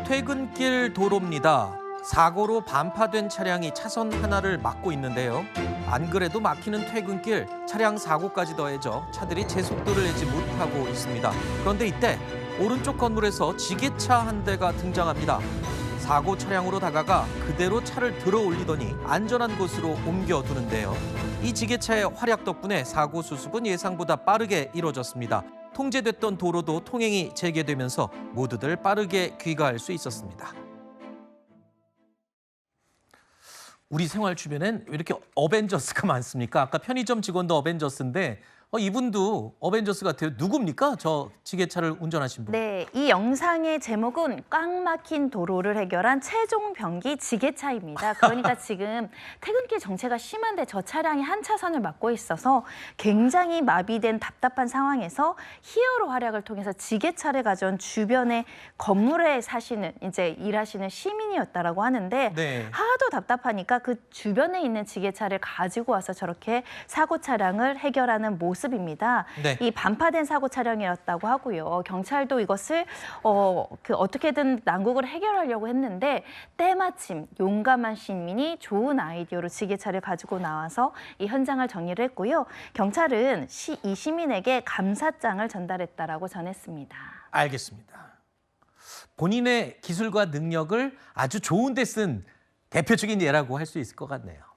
퇴근길 도로입니다. 사고로 반파된 차량이 차선 하나를 막고 있는데요. 안 그래도 막히는 퇴근길, 차량 사고까지 더해져 차들이 제 속도를 내지 못하고 있습니다. 그런데 이때 오른쪽 건물에서 지게차 한 대가 등장합니다. 사고 차량으로 다가가 그대로 차를 들어 올리더니 안전한 곳으로 옮겨두는데요. 이 지게차의 활약 덕분에 사고 수습은 예상보다 빠르게 이루어졌습니다. 통제됐던 도로도 통행이 재개되면서 모두들 빠르게 귀가할 수 있었습니다. 우리 생활 주변엔 왜 이렇게 어벤져스가 많습니까? 아까 편의점 직원도 어벤져스인데 이분도 어벤져스 같아요. 누굽니까? 저 지게차를 운전하신 분. 네, 이 영상의 제목은 꽉 막힌 도로를 해결한 최종 병기 지게차입니다. 그러니까 지금 퇴근길 정체가 심한데 저 차량이 한 차선을 막고 있어서 굉장히 마비된 답답한 상황에서 히어로 활약을 통해서 지게차를 가져온 주변의 건물에 사시는 이제 일하시는 시민이었다라고 하는데 네. 하도 답답하니까 그 주변에 있는 지게차를 가지고 와서 저렇게 사고 차량을 해결하는 모습입니다. 네. 이 반파된 사고 차량이었다고 하고요. 경찰도 이것을 어떻게든 난국을 해결하려고 했는데 때마침 용감한 시민이 좋은 아이디어로 지게차를 가지고 나와서 이 현장을 정리를 했고요. 경찰은 이 시민에게 감사장을 전달했다라고 전했습니다. 알겠습니다. 본인의 기술과 능력을 아주 좋은 데 쓴 대표적인 예라고 할 수 있을 것 같네요.